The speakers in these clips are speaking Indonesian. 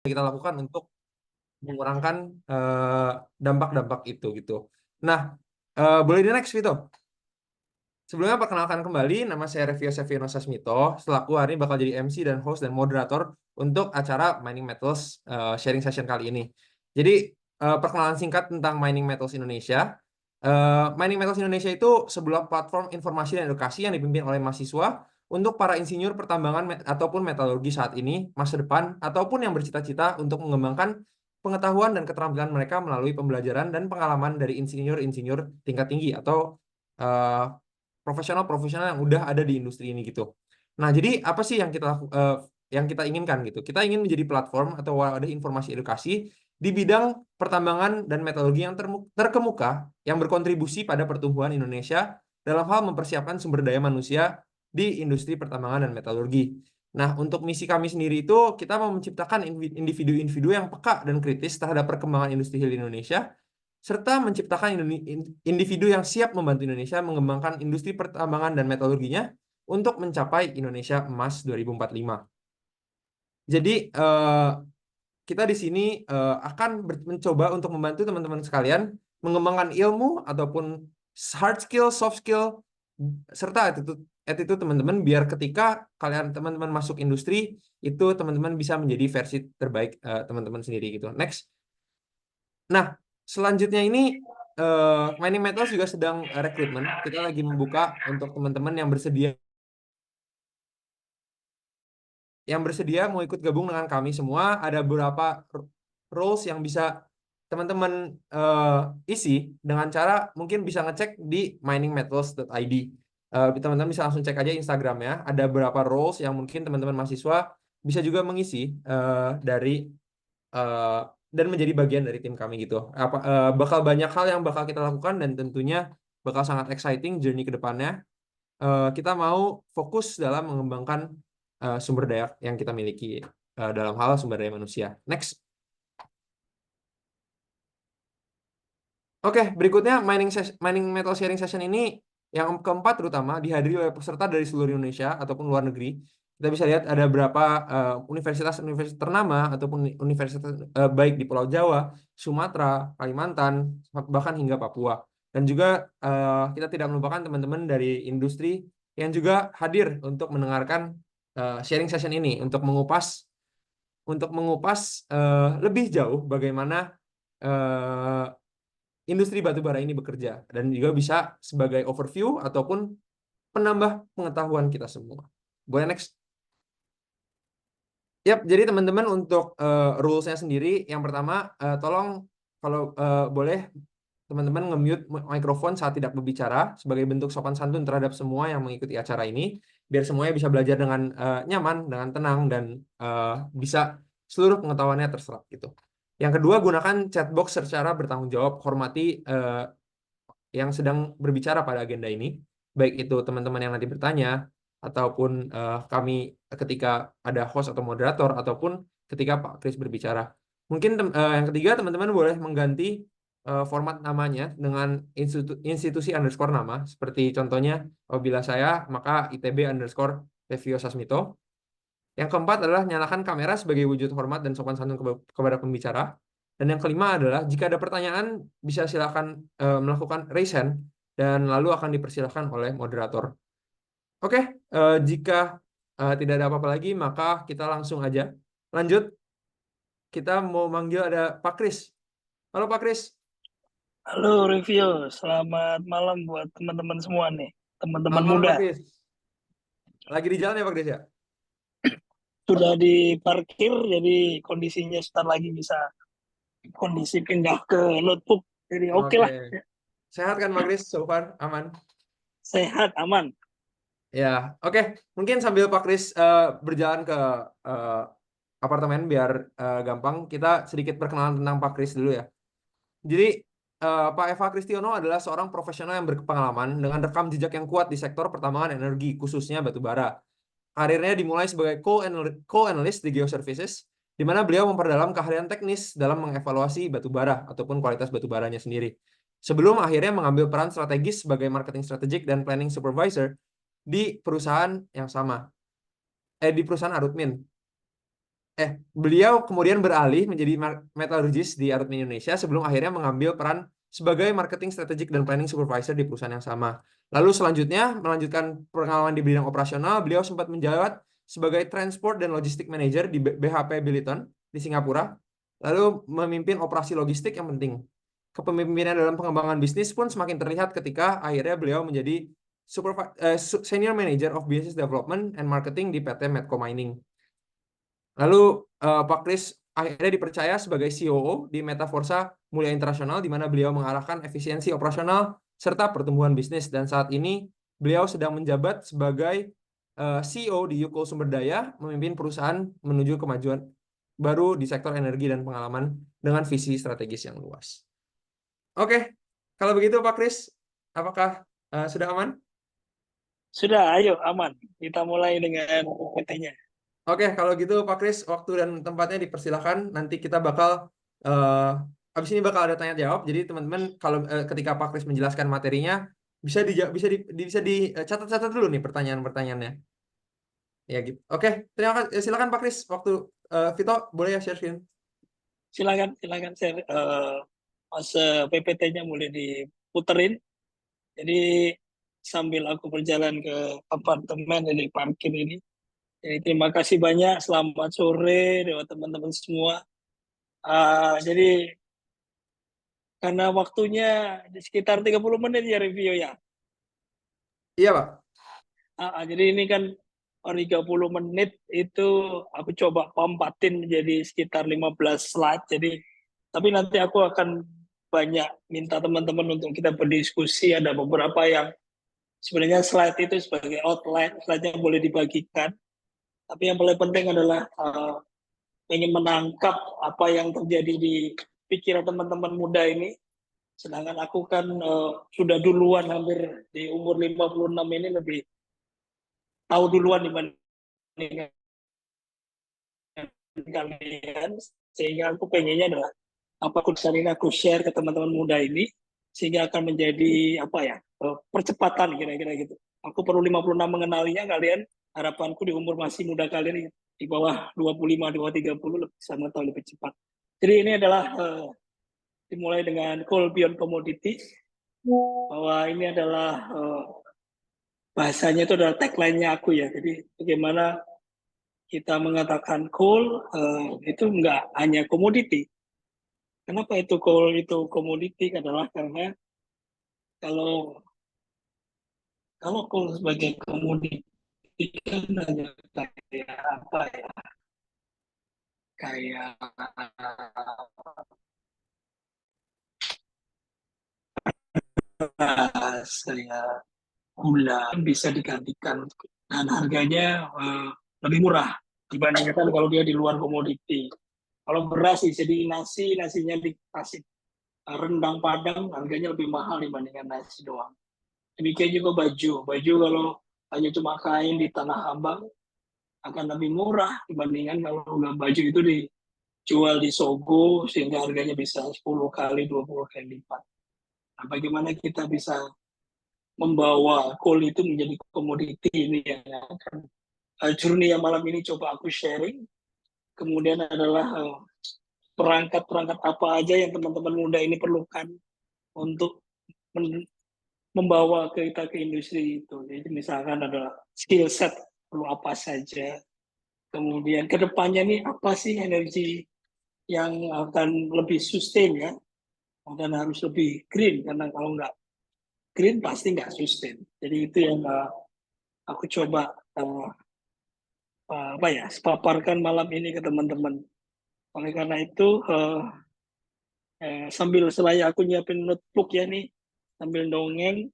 kita lakukan untuk mengurangkan dampak-dampak itu gitu. Nah, boleh di next Vito. Sebelumnya perkenalkan kembali, nama saya Revio Sevino Sasmito. Selaku hari ini bakal jadi MC dan host dan moderator untuk acara Mining Metals sharing session kali ini. Jadi perkenalan singkat tentang Mining Metals Indonesia. Mining Metals Indonesia itu sebuah platform informasi dan edukasi yang dipimpin oleh mahasiswa untuk para insinyur pertambangan ataupun metalurgi saat ini, masa depan, ataupun yang bercita-cita untuk mengembangkan pengetahuan dan keterampilan mereka melalui pembelajaran dan pengalaman dari insinyur-insinyur tingkat tinggi atau profesional-profesional yang udah ada di industri ini gitu. Nah, jadi apa sih yang kita inginkan gitu? Kita ingin menjadi platform atau wadah informasi edukasi di bidang pertambangan dan metalurgi yang terkemuka yang berkontribusi pada pertumbuhan Indonesia dalam hal mempersiapkan sumber daya manusia di industri pertambangan dan metalurgi. Nah, untuk misi kami sendiri itu kita mau menciptakan individu-individu yang peka dan kritis terhadap perkembangan industri hilir di Indonesia serta menciptakan individu yang siap membantu Indonesia mengembangkan industri pertambangan dan metalurginya untuk mencapai Indonesia Emas 2045. Jadi kita di sini akan mencoba untuk membantu teman-teman sekalian mengembangkan ilmu ataupun hard skill, soft skill, serta attitude teman-teman biar ketika kalian teman-teman masuk industri itu teman-teman bisa menjadi versi terbaik teman-teman sendiri gitu. Next. Nah, selanjutnya ini Mining Metals juga sedang rekrutmen. Kita lagi membuka untuk teman-teman yang bersedia mau ikut gabung dengan kami semua. Ada beberapa roles yang bisa teman-teman isi dengan cara mungkin bisa ngecek di miningmetals.id. Teman-teman bisa langsung cek aja Instagramnya. Ada beberapa roles yang mungkin teman-teman mahasiswa bisa juga mengisi dari dan menjadi bagian dari tim kami gitu. Bakal banyak hal yang bakal kita lakukan dan tentunya bakal sangat exciting journey ke depannya. Kita mau fokus dalam mengembangkan sumber daya yang kita miliki dalam hal sumber daya manusia. Next. Oke, berikutnya mining metal sharing session ini yang keempat terutama dihadiri oleh peserta dari seluruh Indonesia ataupun luar negeri. Kita bisa lihat ada berapa universitas-universitas ternama ataupun universitas baik di Pulau Jawa, Sumatera, Kalimantan, bahkan hingga Papua. Dan juga kita tidak melupakan teman-teman dari industri yang juga hadir untuk mendengarkan sharing session ini untuk mengupas lebih jauh bagaimana industri batubara ini bekerja dan juga bisa sebagai overview ataupun penambah pengetahuan kita semua. Boleh next? Yap, jadi teman-teman untuk rules-nya sendiri, yang pertama tolong kalau boleh teman-teman nge-mute mikrofon saat tidak berbicara sebagai bentuk sopan santun terhadap semua yang mengikuti acara ini, biar semuanya bisa belajar dengan nyaman, dengan tenang, dan bisa seluruh pengetahuannya terserap gitu. Yang kedua, gunakan chatbox secara bertanggung jawab, hormati yang sedang berbicara pada agenda ini, baik itu teman-teman yang nanti bertanya, ataupun kami ketika ada host atau moderator, ataupun ketika Pak Kris berbicara. Mungkin yang ketiga, teman-teman boleh mengganti format namanya dengan institusi underscore nama, seperti contohnya, apabila saya, maka ITB underscore Revio Sasmito. Yang keempat adalah nyalakan kamera sebagai wujud hormat dan sopan santun kepada pembicara. Dan yang kelima adalah jika ada pertanyaan bisa silakan melakukan raise hand dan lalu akan dipersilakan oleh moderator. Oke, jika tidak ada apa-apa lagi maka kita langsung aja lanjut. Kita mau manggil ada Pak Kris. Halo Pak Kris. Halo Revio, selamat malam buat teman-teman semua nih, teman-teman Selamat malam muda. Pak Kris. Lagi di jalan ya Pak Kris ya? Sudah diparkir, jadi kondisinya sebentar lagi bisa kondisi pindah ke notebook. Jadi oke lah, Sehat kan Pak Kris? So far aman? sehat, aman. Ya, oke. Mungkin sambil Pak Kris berjalan ke apartemen biar gampang, kita sedikit perkenalan tentang Pak Kris dulu ya. Jadi Pak Eva Kristiono adalah seorang profesional yang berpengalaman dengan rekam jejak yang kuat di sektor pertambangan energi, khususnya batu bara. Karirnya dimulai sebagai co-analyst di Geoservices, di mana beliau memperdalam keahlian teknis dalam mengevaluasi batu bara ataupun kualitas batu baranya sendiri. Sebelum akhirnya mengambil peran strategis sebagai marketing strategik dan planning supervisor di perusahaan yang sama. Di perusahaan Arutmin. beliau kemudian beralih menjadi metallurgist di Arutmin Indonesia sebelum akhirnya mengambil peran sebagai marketing strategic dan planning supervisor di perusahaan yang sama. Lalu selanjutnya melanjutkan pengalaman di bidang operasional, beliau sempat menjabat sebagai transport dan logistik manager di BHP Billiton di Singapura. Lalu memimpin operasi logistik yang penting. Kepemimpinan dalam pengembangan bisnis pun semakin terlihat ketika akhirnya beliau menjadi senior manager of business development and marketing di PT Medco Mining. Lalu Pak Kris akhirnya dipercaya sebagai COO di Metaforsa Mulia Internasional, di mana beliau mengarahkan efisiensi operasional serta pertumbuhan bisnis. Dan saat ini beliau sedang menjabat sebagai CEO di Yukul Sumber Daya, memimpin perusahaan menuju kemajuan baru di sektor energi dan pengalaman dengan visi strategis yang luas. Oke, kalau begitu Pak Kris, apakah sudah aman? Sudah, ayo aman. Kita mulai dengan PT-nya. Oke, kalau gitu Pak Kris, waktu dan tempatnya dipersilakan. Nanti kita bakal abis ini bakal ada tanya jawab. Jadi teman-teman kalau ketika Pak Kris menjelaskan materinya bisa dicatat-catat dulu nih pertanyaan-pertanyaannya. Ya gitu. Oke, terima kasih. Silakan Pak Kris. Waktu Vito boleh ya share screen. Silakan share. PPT-nya mulai diputerin. Jadi sambil aku berjalan ke apartemen dari parkir ini. Jadi terima kasih banyak. Selamat sore buat teman-teman semua. Jadi karena waktunya di sekitar 30 menit ya review ya. Iya Pak. Jadi ini kan 30 menit itu aku coba pampatin menjadi sekitar 15 slide. Jadi tapi nanti aku akan banyak minta teman-teman untuk kita berdiskusi. Ada beberapa yang sebenarnya slide itu sebagai outline, slide-nya boleh dibagikan. Tapi yang paling penting adalah ingin menangkap apa yang terjadi di pikiran teman-teman muda ini. Sedangkan aku kan sudah duluan hampir di umur 56 ini lebih tahu duluan dibanding kalian, sehingga aku pengennya adalah apa keputusan ini aku share ke teman-teman muda ini sehingga akan menjadi apa ya percepatan kira-kira gitu. Aku perlu 56 mengenalinya, kalian harapanku di umur masih muda kalian di bawah 25, di bawah 30 bisa mengetahui lebih cepat. Jadi ini adalah dimulai dengan Coal Beyond Commodity, bahwa ini adalah bahasanya itu adalah tagline-nya aku ya. Jadi bagaimana kita mengatakan coal itu enggak hanya komoditi. Kenapa itu coal itu komoditi? Adalah karena kalau coal sebagai komoditi kan hanya kayak apa ya? Kayak saya gula bisa digantikan dan harganya lebih murah dibandingkan kalau dia di luar komoditi. Kalau beras jadi nasi, nasinya dikasih rendang Padang, harganya lebih mahal dibandingkan nasi doang. Demikian juga baju kalau hanya cuma kain di Tanah Abang akan lebih murah dibandingkan kalau baju itu dijual di Sogo sehingga harganya bisa 10 kali, 20 kali lipat. Nah, bagaimana kita bisa membawa coal itu menjadi komoditi ini yang akan journey yang malam ini coba aku sharing. Kemudian adalah perangkat-perangkat apa aja yang teman-teman muda ini perlukan untuk membawa kita ke industri itu. Jadi misalkan adalah skill set perlu apa saja. Kemudian kedepannya nih apa sih energi yang akan lebih sustain ya, dan harus lebih green karena kalau nggak green pasti nggak sustain. Jadi itu yang aku coba apa ya paparkan malam ini ke teman-teman. Oleh karena itu sambil selaya aku nyiapin notebook ya nih sambil dongeng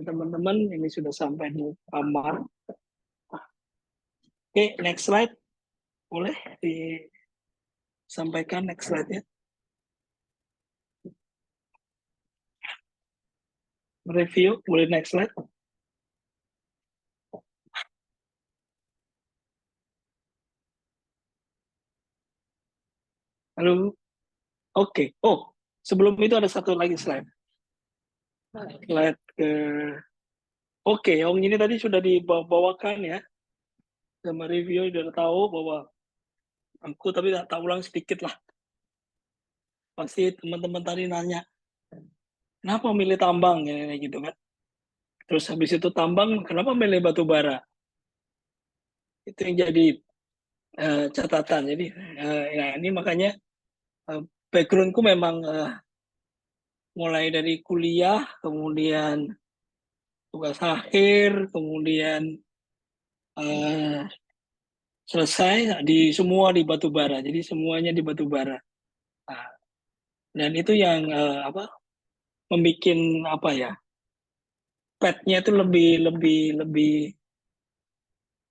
teman-teman ini sudah sampai di kamar. Oke, next slide boleh disampaikan next slide ya. Review boleh next slide. Halo, oke. Oh, sebelum itu ada satu lagi slide. Slide ke Oke, yang ini tadi sudah dibawakan ya. Sama review sudah tahu bahwa aku tapi tak ulang sedikit lah. Pasti teman-teman tadi nanya, kenapa milih tambang ya gitu kan? Terus habis itu tambang, kenapa milih batu bara? Itu yang jadi catatan. Jadi ya ini makanya backgroundku memang mulai dari kuliah, kemudian tugas akhir, kemudian selesai di semua di batu bara. Jadi semuanya di batu bara. Nah, dan itu yang apa membuat apa ya petnya itu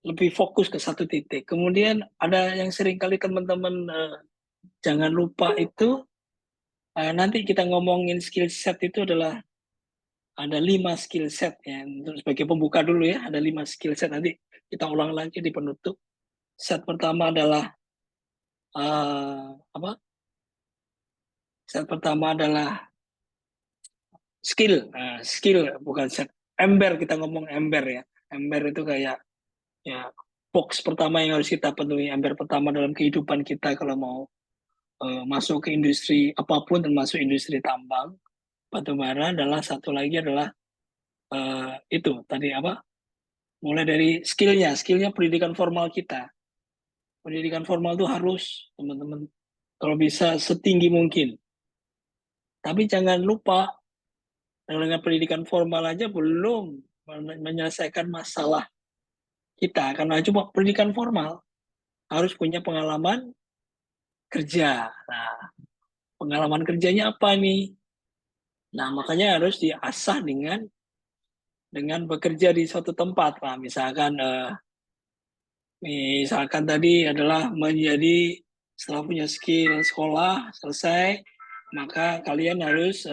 lebih fokus ke satu titik. Kemudian ada yang sering kali teman-teman jangan lupa itu nanti kita ngomongin skill set itu adalah ada 5 skill set ya. Untuk sebagai pembuka dulu ya, ada 5 skill set nanti kita ulang lagi di penutup. Set pertama adalah apa? Set pertama adalah skill. Skill bukan set. Ember kita ngomong ember ya. Ember itu kayak ya box pertama yang harus kita penuhi. Ember pertama dalam kehidupan kita kalau mau masuk ke industri apapun termasuk industri tambang batu bara adalah satu lagi adalah itu tadi apa mulai dari skillnya pendidikan formal kita. Pendidikan formal itu harus teman-teman kalau bisa setinggi mungkin. Tapi jangan lupa dengan pendidikan formal aja belum menyelesaikan masalah kita karena cuma pendidikan formal harus punya pengalaman kerja. Nah, pengalaman kerjanya apa nih? Nah, makanya harus diasah dengan bekerja di suatu tempat. Nah, misalkan tadi adalah menjadi setelah punya skill sekolah selesai, maka kalian harus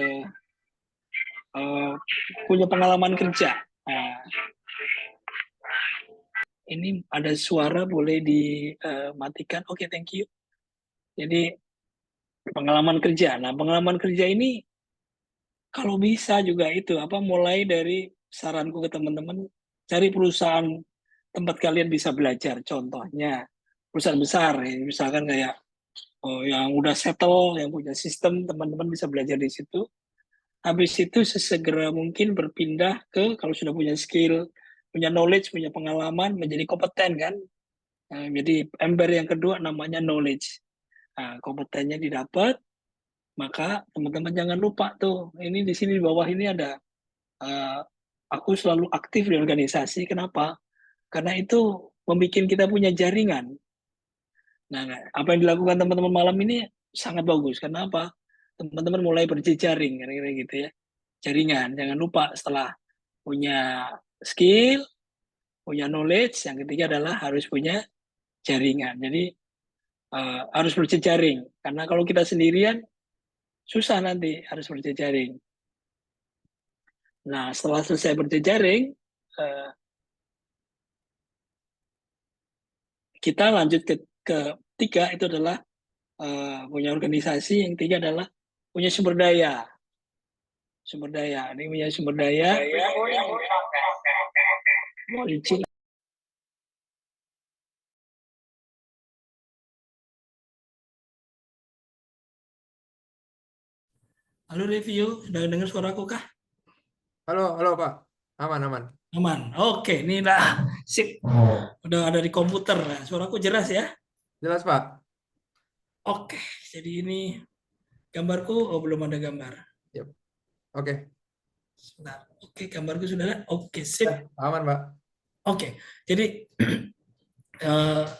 punya pengalaman kerja. Nah, ini ada suara boleh dimatikan. Oke, thank you. Jadi pengalaman kerja. Nah, pengalaman kerja ini kalau bisa juga itu apa mulai dari saranku ke teman-teman cari perusahaan tempat kalian bisa belajar. Contohnya perusahaan besar, ya. Misalkan kayak yang udah settle, yang punya sistem, teman-teman bisa belajar di situ. Habis itu sesegera mungkin berpindah ke kalau sudah punya skill, punya knowledge, punya pengalaman, menjadi kompeten kan. Nah, jadi ember yang kedua namanya knowledge. Nah, kompetennya didapat, maka teman-teman jangan lupa tuh. Ini di sini di bawah ini ada aku selalu aktif di organisasi. Kenapa? Karena itu membuat kita punya jaringan. Nah, apa yang dilakukan teman-teman malam ini sangat bagus. Karena apa? Teman-teman mulai berjejaring, kira-kira gitu ya. Jaringan. Jangan lupa setelah punya skill, punya knowledge, yang ketiga adalah harus punya jaringan. Jadi harus berjejaring. Karena kalau kita sendirian, susah nanti harus berjejaring. Nah, setelah selesai berjejaring, kita lanjut ke tiga itu adalah punya organisasi, yang tiga adalah punya sumber daya. Sumber daya, ini punya sumber daya. Halo review, udah dengar suaraku kah? Halo Pak, aman aman. Aman. Oke, ini lah sip. Udah ada di komputer. Nah, suaraku jelas ya? Jelas Pak. Oke, jadi ini gambarku. Oh, belum ada gambar. Yep. Oke. Sebentar. Oke, gambarku sudah ada. Oke, sip. Aman Pak. Oke, jadi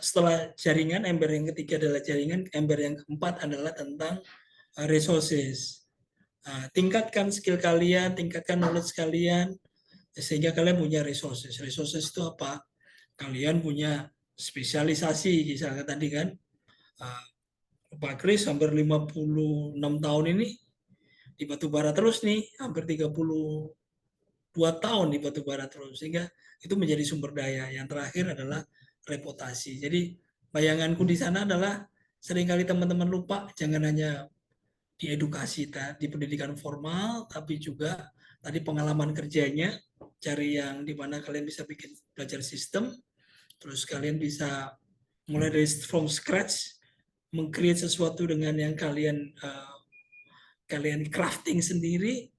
setelah jaringan, ember yang ketiga adalah jaringan, ember yang keempat adalah tentang resources. Tingkatkan skill kalian, tingkatkan knowledge kalian, sehingga kalian punya resources. Resources itu apa? Kalian punya spesialisasi, misalnya tadi kan, Pak Kris hampir 56 tahun ini di batubara terus nih, hampir 32 tahun di batubara terus, sehingga itu menjadi sumber daya. Yang terakhir adalah reputasi. Jadi bayanganku di sana adalah seringkali teman-teman lupa, jangan hanya di edukasi, di pendidikan formal, tapi juga tadi pengalaman kerjanya, cari yang dimana kalian bisa bikin belajar sistem, terus kalian bisa mulai dari from scratch, meng-create sesuatu dengan yang kalian crafting sendiri.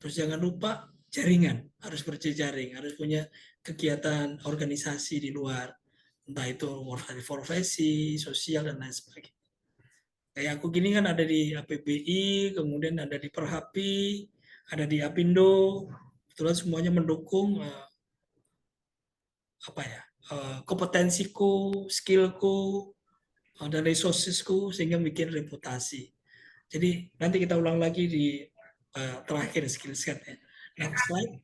Terus jangan lupa jaringan, harus berjejaring, harus punya kegiatan organisasi di luar, entah itu profesi, sosial, dan lain sebagainya. Kayak aku gini kan ada di APBI, kemudian ada di Perhapi, ada di Apindo, kebetulan semuanya mendukung kompetensiku, skillku, dan resourcesku, sehingga bikin reputasi. Jadi nanti kita ulang lagi di terakhir skill setnya. Next slide.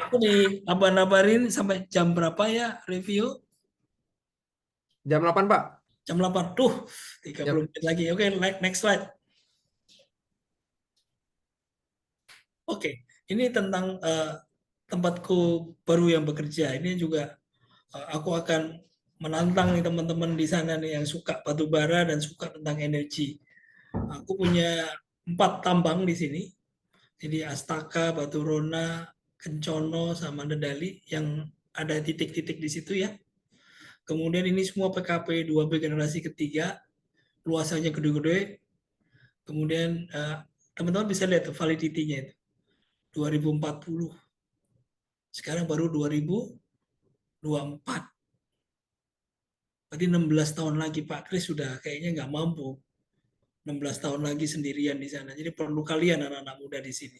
Aku diabar-abarin sampai jam berapa ya review? Jam 8, Pak. Jam 8. Tuh, 30 Yap. menit lagi. Oke, next slide. Oke, ini tentang tempatku baru yang bekerja. Ini juga aku akan menantang nih teman-teman di sana nih yang suka batu bara dan suka tentang energi. Aku punya 4 tambang di sini. Jadi Astaka, Batu Rona, Kencono, sama Dedali yang ada titik-titik di situ ya. Kemudian ini semua PKP 2B generasi ketiga, luasannya gede-gede. Kemudian teman-teman bisa lihat tuh validity-nya itu. 2040. Sekarang baru 2024. Berarti 16 tahun lagi Pak Kris sudah kayaknya nggak mampu. 16 tahun lagi sendirian di sana. Jadi perlu kalian anak-anak muda di sini.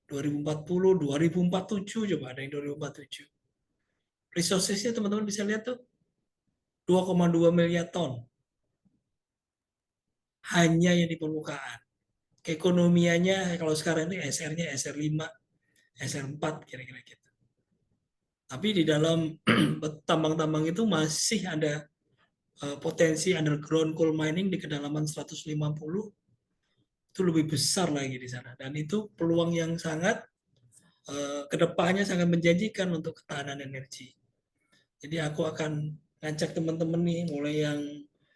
2040, 2047 coba ada yang 2047. Resourcesnya teman-teman bisa lihat tuh 2,2 miliar ton. Hanya yang di permukaan. Keekonomiannya kalau sekarang ini SR-nya SR5, SR4 kira-kira gitu. Tapi di dalam tambang-tambang itu masih ada potensi underground coal mining di kedalaman 150, itu lebih besar lagi di sana. Dan itu peluang yang sangat kedepannya sangat menjanjikan untuk ketahanan energi. Jadi aku akan ngajak teman-teman nih, mulai yang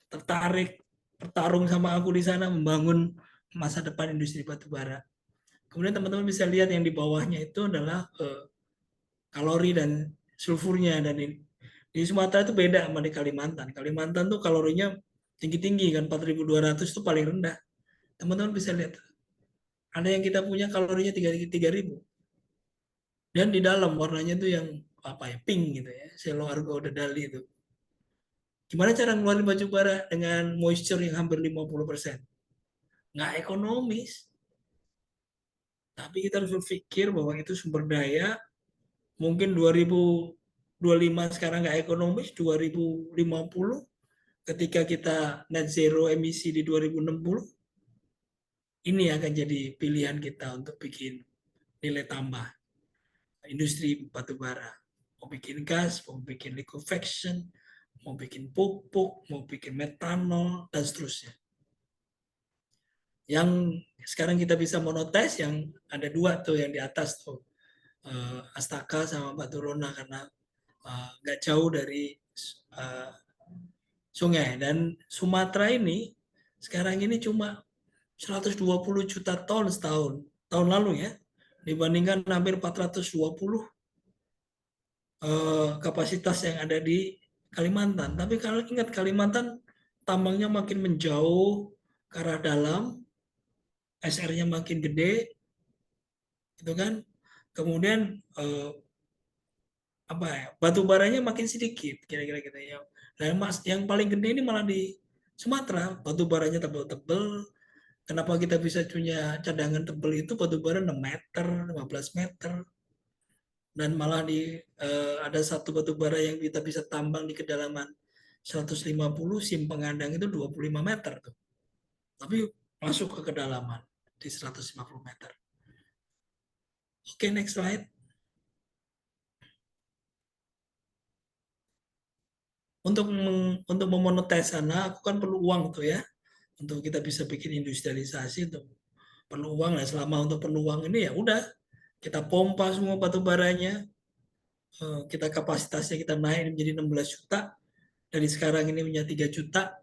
tertarik bertarung sama aku di sana membangun masa depan industri batubara. Kemudian teman-teman bisa lihat yang di bawahnya itu adalah kalori dan sulfurnya, dan di Sumatera itu beda sama di Kalimantan. Kalimantan tuh kalorinya tinggi-tinggi kan, 4.200 itu paling rendah. Teman-teman bisa lihat. Ada yang kita punya kalorinya 3.000. Dan di dalam warnanya tuh yang apa ya, pink gitu ya, Selo Argo Dedali itu. Gimana cara ngeluarin batu bara dengan moisture yang hampir 50%? Nggak ekonomis. Tapi kita harus berpikir bahwa itu sumber daya, mungkin 2025 sekarang nggak ekonomis, 2050 ketika kita net zero emisi di 2060, ini akan jadi pilihan kita untuk bikin nilai tambah industri batubara. Mau bikin gas, mau bikin liquefaction, mau bikin pupuk, mau bikin metanol, dan seterusnya. Yang sekarang kita bisa monotes yang ada 2 tuh yang di atas tuh, Astaka sama Batu Rona, karena nggak jauh dari sungai. Dan Sumatera ini sekarang ini cuma 120 juta ton setahun, tahun lalu ya, dibandingkan hampir 420 kapasitas yang ada di Kalimantan. Tapi kalau ingat, Kalimantan tambangnya makin menjauh ke arah dalam, SR-nya makin gede, gitu kan. Kemudian batu baranya makin sedikit, kira-kira gitu ya. Dan yang paling gede ini malah di Sumatera, batu baranya tebel-tebel. Kenapa kita bisa punya cadangan tebel itu, batu bara 6 meter, 15 meter. Dan malah ada satu batu bara yang kita bisa tambang di kedalaman 150, sim pengadang itu 25 meter tuh. Tapi masuk ke kedalaman di 150 meter. Oke, next slide. Untuk memonetis sana, aku kan perlu uang tuh ya, untuk kita bisa bikin industrialisasi tuh perlu uang. Nah, selama untuk perlu uang ini ya udah kita pompa semua batu baranya, kita kapasitasnya kita naik menjadi 16 juta, dari sekarang ini menjadi 3 juta.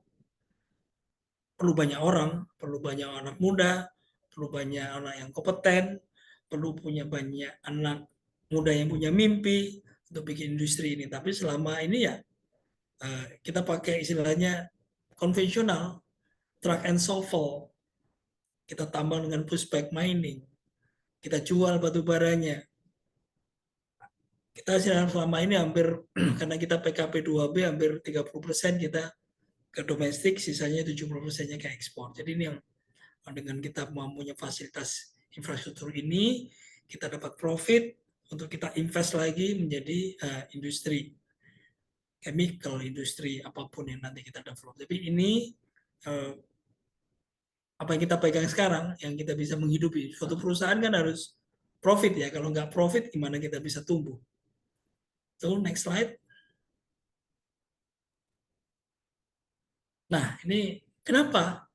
Perlu banyak orang, perlu banyak anak muda, perlu banyak anak yang kompeten, perlu punya banyak anak muda yang punya mimpi untuk bikin industri ini. Tapi selama ini ya kita pakai istilahnya konvensional, truck and shovel, kita tambang dengan pushback mining, kita jual batu baranya. Kita selama ini hampir karena kita PKP 2B hampir 30% kita ke domestik, sisanya 70%-nya ke ekspor. Jadi ini yang dengan kita mempunyai fasilitas infrastruktur ini, kita dapat profit untuk kita invest lagi menjadi industri chemical, industri apapun yang nanti kita develop. Tapi ini apa yang kita pegang sekarang, yang kita bisa menghidupi. Suatu perusahaan kan harus profit ya. Kalau nggak profit, gimana kita bisa tumbuh? So, next slide. Nah, ini kenapa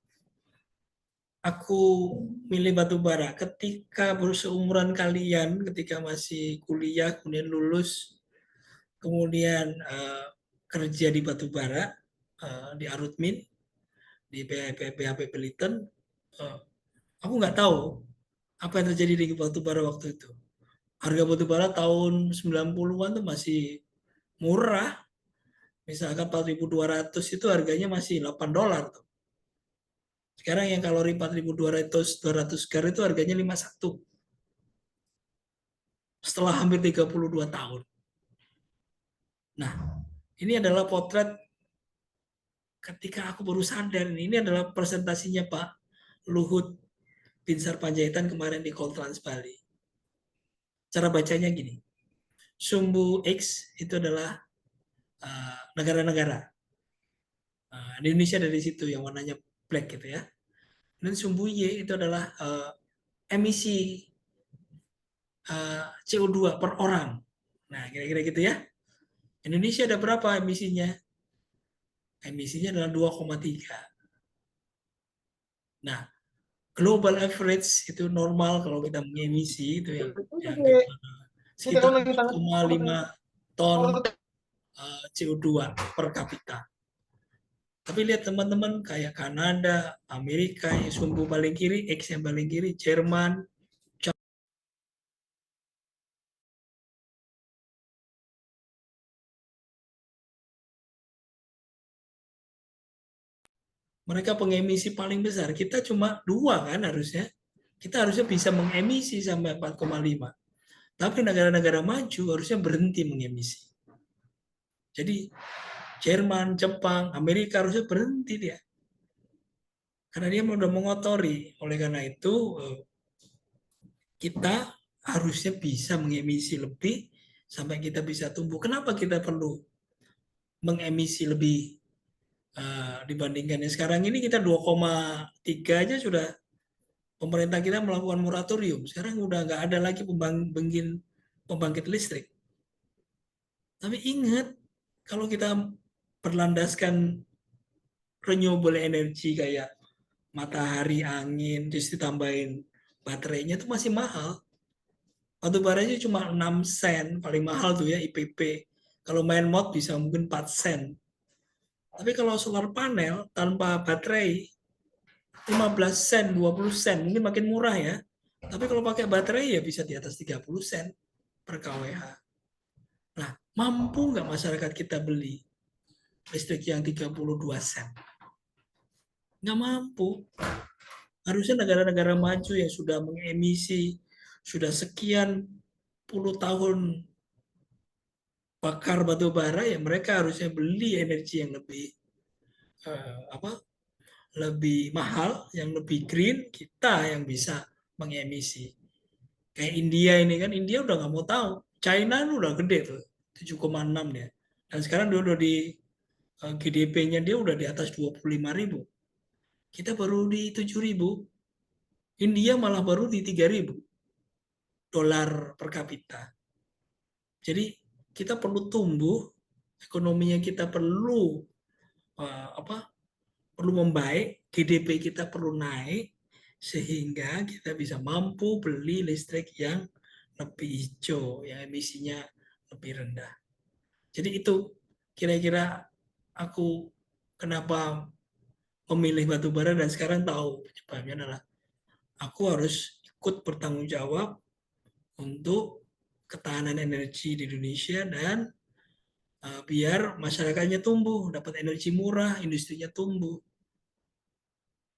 aku milih batu bara? Ketika berseumuran kalian, ketika masih kuliah, kemudian lulus, kemudian kerja di batu bara, di Arutmin, di BHP Peliten, aku nggak tahu apa yang terjadi di batu bara waktu itu. Harga batu bara tahun 90-an tuh masih murah. Misalkan 4.200 itu harganya masih $8 tuh. Sekarang yang kalori 4.200 200 gar itu harganya 51. Setelah hampir 32 tahun. Nah, ini adalah potret ketika aku baru sadar. Ini adalah presentasinya Pak Luhut Binsar Panjaitan kemarin di Coltrans Bali. Cara bacanya gini. Sumbu X itu adalah negara-negara. Di Indonesia dari situ yang warnanya black gitu ya. Dan sumbu Y itu adalah emisi CO2 per orang. Nah, kira-kira gitu ya. Indonesia ada berapa emisinya? Emisinya adalah 2,3. Nah, global average itu normal kalau kita mengemisi itu yang sekitar 4,5 ton CO2 per kapita. Tapi lihat teman-teman kayak Kanada, Amerika yang sumbu paling kiri, X yang paling kiri, Jerman, mereka pengemisi paling besar. Kita cuma 2 kan harusnya. Kita harusnya bisa mengemisi sampai 4,5. Tapi negara-negara maju harusnya berhenti mengemisi. Jadi Jerman, Jepang, Amerika harusnya berhenti dia. Karena dia sudah mengotori. Oleh karena itu kita harusnya bisa mengemisi lebih sampai kita bisa tumbuh. Kenapa kita perlu mengemisi lebih dibandingkan yang sekarang ini kita 2,3 aja sudah pemerintah kita melakukan moratorium. Sekarang udah nggak ada lagi pembangkit listrik. Tapi ingat, kalau kita berlandaskan renewable energy kayak matahari, angin, terus ditambahin baterainya itu masih mahal. Batu baranya cuma 6 sen, paling mahal tuh ya IPP. Kalau main mod bisa mungkin 4 sen. Tapi kalau solar panel tanpa baterai 15 sen, 20 sen, mungkin makin murah ya. Tapi kalau pakai baterai ya bisa di atas 30 sen per kWh. Nah, mampu nggak masyarakat kita beli listrik yang 32 sen? Nggak mampu. Harusnya negara-negara maju yang sudah mengemisi, sudah sekian puluh tahun bakar batu bara, ya mereka harusnya beli energi yang lebih lebih mahal, yang lebih green, kita yang bisa mengemisi. Kayak India ini kan, India udah nggak mau tahu. China udah gede tuh, 7,6 dia. Dan sekarang dia udah di GDP-nya dia udah di atas 25.000. Kita baru di 7.000. India malah baru di 3.000 dolar per kapita. Jadi kita perlu tumbuh, ekonominya kita perlu perlu membaik, GDP kita perlu naik sehingga kita bisa mampu beli listrik yang lebih hijau, yang emisinya lebih rendah. Jadi itu kira-kira aku kenapa memilih batu bara dan sekarang tahu penyebabnya adalah aku harus ikut bertanggung jawab untuk ketahanan energi di Indonesia dan biar masyarakatnya tumbuh, dapat energi murah, industrinya tumbuh.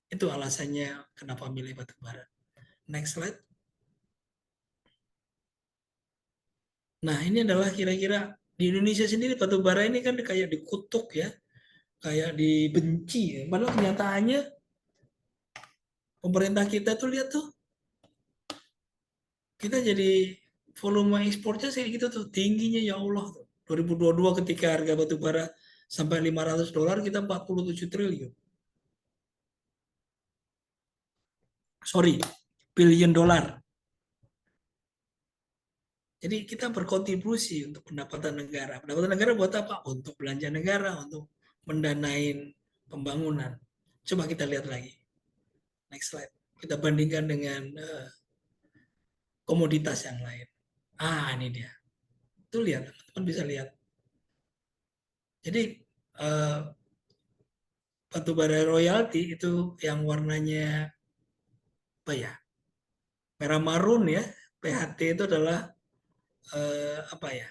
Itu alasannya kenapa milih batu bara. Next slide. Nah, ini adalah kira-kira di Indonesia sendiri batu bara ini kan kayak dikutuk ya, kayak dibenci ya. Padahal kenyataannya pemerintah kita tuh lihat tuh, kita jadi volume ekspornya sih gitu tuh, tingginya ya Allah tuh. 2022 ketika harga batu bara sampai $500, kita 47 triliun. Sorry, billion dollar. Jadi kita berkontribusi untuk pendapatan negara. Pendapatan negara buat apa? Untuk belanja negara, untuk mendanain pembangunan. Coba kita lihat lagi. Next slide. Kita bandingkan dengan komoditas yang lain. Ini dia. Itu lihat, teman-teman bisa lihat. Jadi batu bara royalty itu yang warnanya apa ya? Merah marun ya. PHT itu adalah apa ya?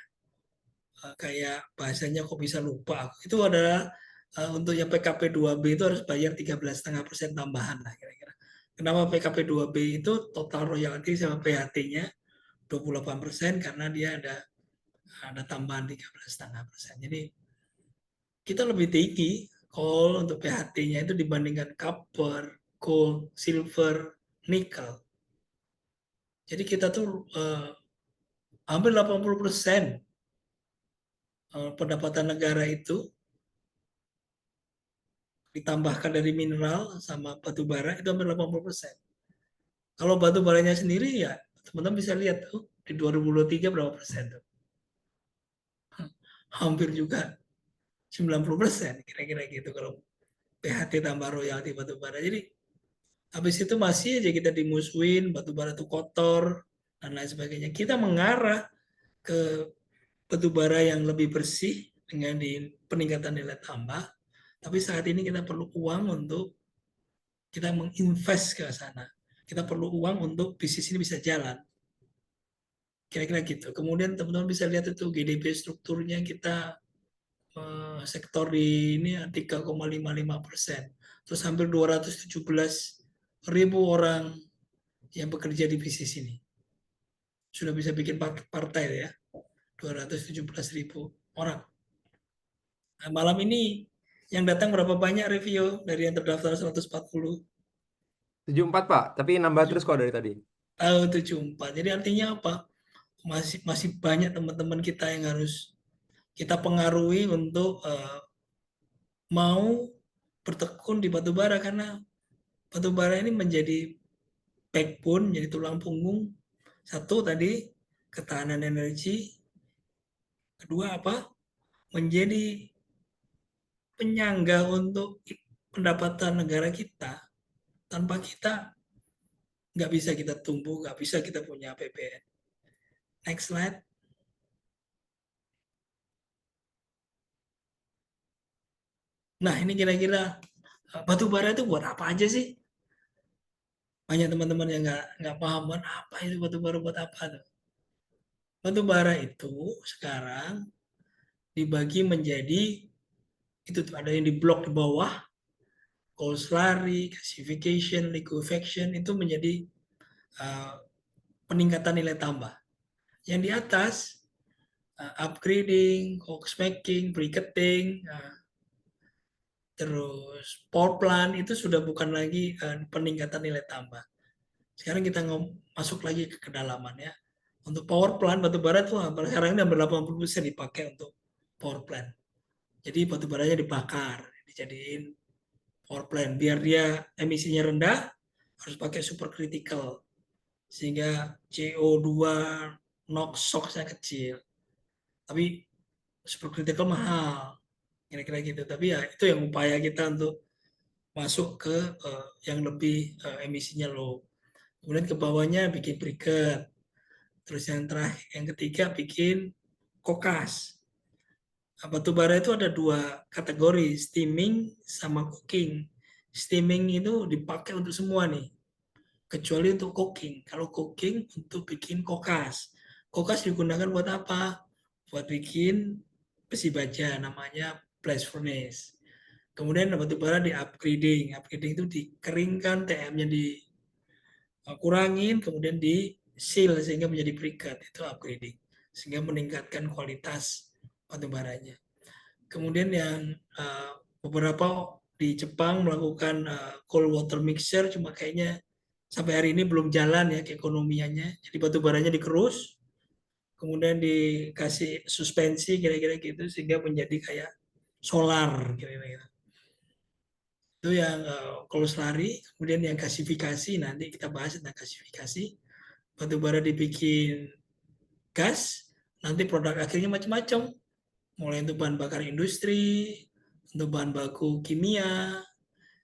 Kayak bahasanya kok bisa lupa. Itu adalah untuk yang PKP 2B itu harus bayar 13,5% tambahan lah kira-kira. Kenapa PKP 2B itu total royalti sama PHT-nya 28% karena dia ada tambahan 13,5%. Jadi kita lebih tinggi coal untuk PHT-nya itu dibandingkan copper, gold, silver, nikel. Jadi kita tuh hampir 80% pendapatan negara itu ditambahkan dari mineral sama batu bara itu hampir 80%. Kalau batu baranya sendiri ya teman-teman bisa lihat tuh di 2023 berapa persen tuh. Hampir juga 90% kira-kira gitu kalau PHT tambah royalti batu bara. Jadi habis itu masih aja kita dimusuhin batu bara itu kotor dan lain sebagainya. Kita mengarah ke batu bara yang lebih bersih dengan peningkatan nilai tambah. Tapi saat ini kita perlu uang untuk kita menginvest ke sana. Kita perlu uang untuk bisnis ini bisa jalan. Kira-kira gitu. Kemudian teman-teman bisa lihat itu GDP strukturnya kita sektor di ini 3,55%. Terus hampir 217.000 orang yang bekerja di bisnis ini. Sudah bisa bikin partai ya. 217.000 orang. Nah, malam ini yang datang berapa banyak review dari yang terdaftar 140? 74 Pak, tapi nambah terus kok dari tadi. 74. Jadi artinya apa? Masih banyak teman-teman kita yang harus kita pengaruhi untuk mau bertekun di batubara karena batubara ini menjadi backbone, jadi tulang punggung. Satu tadi ketahanan energi, kedua apa? Menjadi penyangga untuk pendapatan negara kita. Tanpa kita nggak bisa kita tumbuh, nggak bisa kita punya APBN. Next slide. Nah ini kira-kira batu bara itu buat apa aja sih? Banyak teman-teman yang nggak paham buat apa itu batu bara buat apa tuh. Batu bara itu sekarang dibagi menjadi itu tuh ada yang di blok di bawah, coal slurry, gasification, liquefaction itu menjadi uh, peningkatan nilai tambah. Yang di atas upgrading, coke-making, briquetting, terus power plant itu sudah bukan lagi peningkatan nilai tambah. Sekarang kita masuk lagi ke kedalaman ya. Untuk power plant batu bara tuh sekarang ini hampir 80% dipakai untuk power plant. Jadi batu baranya dibakar, dijadiin power plant biar dia emisinya rendah harus pakai super critical sehingga CO2 NOx SOx-nya kecil. Tapi super critical mahal kira-kira gitu. Tapi ya itu yang upaya kita untuk masuk ke yang lebih emisinya low. Kemudian ke bawahnya bikin briquette. Terus yang terakhir, yang ketiga bikin kokas. Nah, batu bara itu ada dua kategori, steaming sama cooking. Steaming itu dipakai untuk semua nih, kecuali untuk cooking. Kalau cooking untuk bikin kokas. Kokas digunakan buat apa? Buat bikin besi baja namanya blast furnace. Kemudian batu bara di upgrading. Upgrading itu dikeringkan, TM-nya dikurangin, kemudian di seal sehingga menjadi briquet. Itu upgrading. Sehingga meningkatkan kualitas batu baranya. Kemudian yang beberapa di Jepang melakukan cold water mixture, cuma kayaknya sampai hari ini belum jalan ya keekonomiannya. Jadi batu baranya dikerus, kemudian dikasih suspensi kira-kira gitu sehingga menjadi kayak solar kira-kira gitu. Itu yang kalau selari. Kemudian yang gasifikasi, nanti kita bahas tentang gasifikasi. Batu bara dibikin gas, nanti produk akhirnya macam-macam, mulai untuk bahan bakar industri, untuk bahan baku kimia,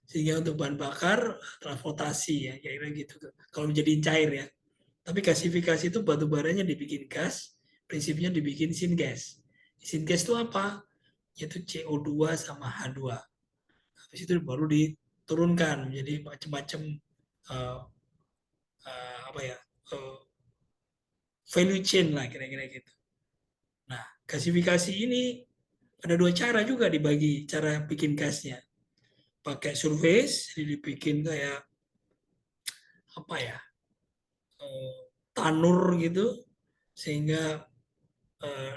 sehingga untuk bahan bakar transportasi ya kira-kira gitu kalau menjadi cair ya. Tapi gasifikasi itu batu baranya dibikin gas, prinsipnya dibikin syngas. Syngas itu apa? Yaitu CO2 sama H2. Habis itu baru diturunkan menjadi macam-macam uh, apa ya, value chain lah kira-kira gitu. Nah, gasifikasi ini ada dua cara juga dibagi cara bikin gasnya. Pakai surface, jadi dibikin kayak apa ya, tanur gitu, sehingga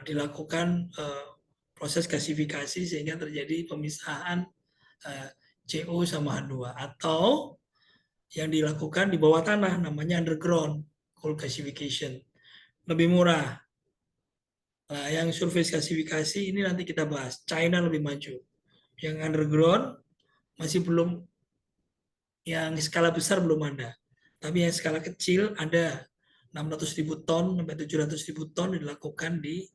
dilakukan proses gasifikasi sehingga terjadi pemisahan CO sama H2, atau yang dilakukan di bawah tanah namanya underground coal gasification, lebih murah. Nah, yang surface gasifikasi ini nanti kita bahas, China lebih maju. Yang underground masih belum, yang skala besar belum ada, tapi yang skala kecil ada, 600.000 ton sampai 700.000 ton dilakukan di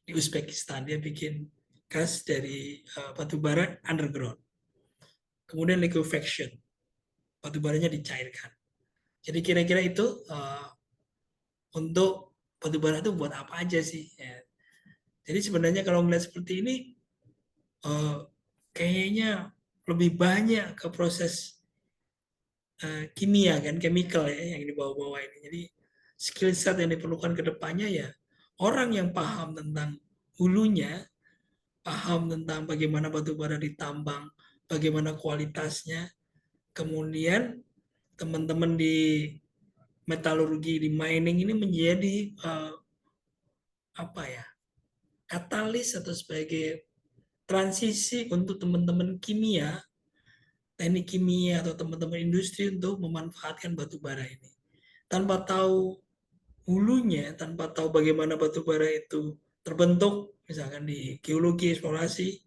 Uzbekistan. Dia bikin gas dari batu bara underground. Kemudian liquefaction, batu baranya dicairkan. Jadi kira-kira itu untuk batu bara itu buat apa aja sih? Ya. Jadi sebenarnya kalau melihat seperti ini, kayaknya lebih banyak ke proses kimia kan, chemical ya yang dibawa-bawa ini. Jadi skill set yang diperlukan ke depannya ya orang yang paham tentang hulunya, paham tentang bagaimana batu bara ditambang, bagaimana kualitasnya. Kemudian teman-teman di metalurgi, di mining ini menjadi apa ya, katalis atau sebagai transisi untuk teman-teman kimia, teknik kimia atau teman-teman industri untuk memanfaatkan batu bara ini. Tanpa tahu hulunya, tanpa tahu bagaimana batu bara itu terbentuk, misalkan di geologi eksplorasi,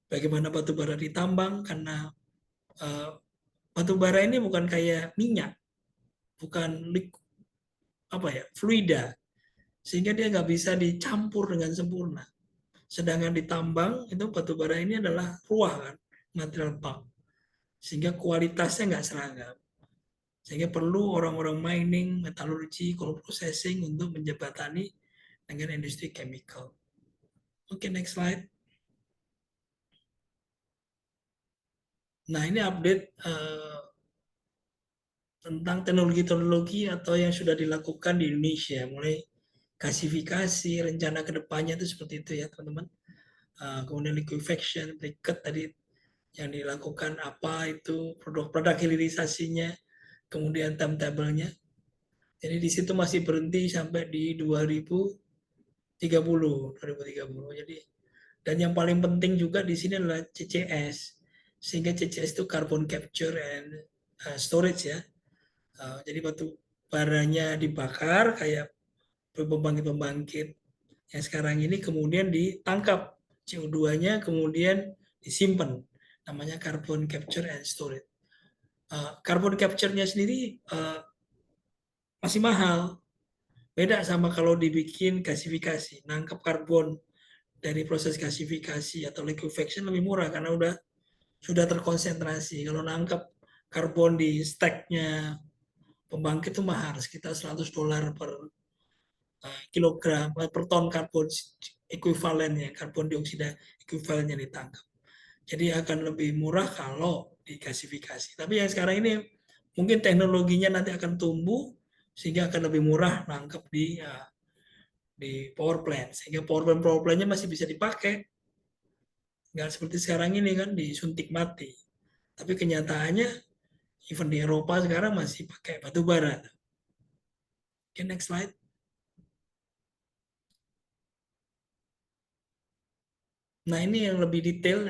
bagaimana batu bara ditambang, karena batu bara ini bukan kayak minyak, bukan apa ya, fluida, sehingga dia nggak bisa dicampur dengan sempurna. Sedangkan ditambang itu batu bara ini adalah ruah kan, material bulk, sehingga kualitasnya nggak seragam. Sehingga perlu orang-orang mining, metalurgi, coal processing untuk menjembatani dengan industri chemical. Oke, next slide. Nah, ini update tentang teknologi-teknologi atau yang sudah dilakukan di Indonesia, mulai gasifikasi, rencana kedepannya itu seperti itu ya teman-teman. Kemudian liquefaction, briquet tadi yang dilakukan apa itu, produk-produk hilirisasinya, kemudian timetable-nya. Jadi di situ masih berhenti sampai di 2030. Jadi, dan yang paling penting juga di sini adalah CCS. Sehingga CCS itu carbon capture and storage ya. Jadi batu baranya dibakar kayak pembangkit-pembangkit yang sekarang ini, kemudian ditangkap CO2-nya, kemudian disimpan, namanya carbon capture and storage. Carbon capture-nya sendiri masih mahal, beda sama kalau dibikin gasifikasi. Nangkep karbon dari proses gasifikasi atau liquefaction lebih murah karena sudah terkonsentrasi. Kalau nangkep karbon di stack-nya pembangkit itu mahal, sekitar $100 per kilogram, per ton karbon ekuivalennya, karbon dioksida ekuivalennya ditangkap. Jadi akan lebih murah kalau digasifikasi. Tapi yang sekarang ini mungkin teknologinya nanti akan tumbuh sehingga akan lebih murah nangkep di di power plant, sehingga power plant-nya masih bisa dipakai, nggak seperti sekarang ini kan disuntik mati. Tapi kenyataannya even di Eropa sekarang masih pakai batu bara. Oke, next slide. Nah, ini yang lebih detail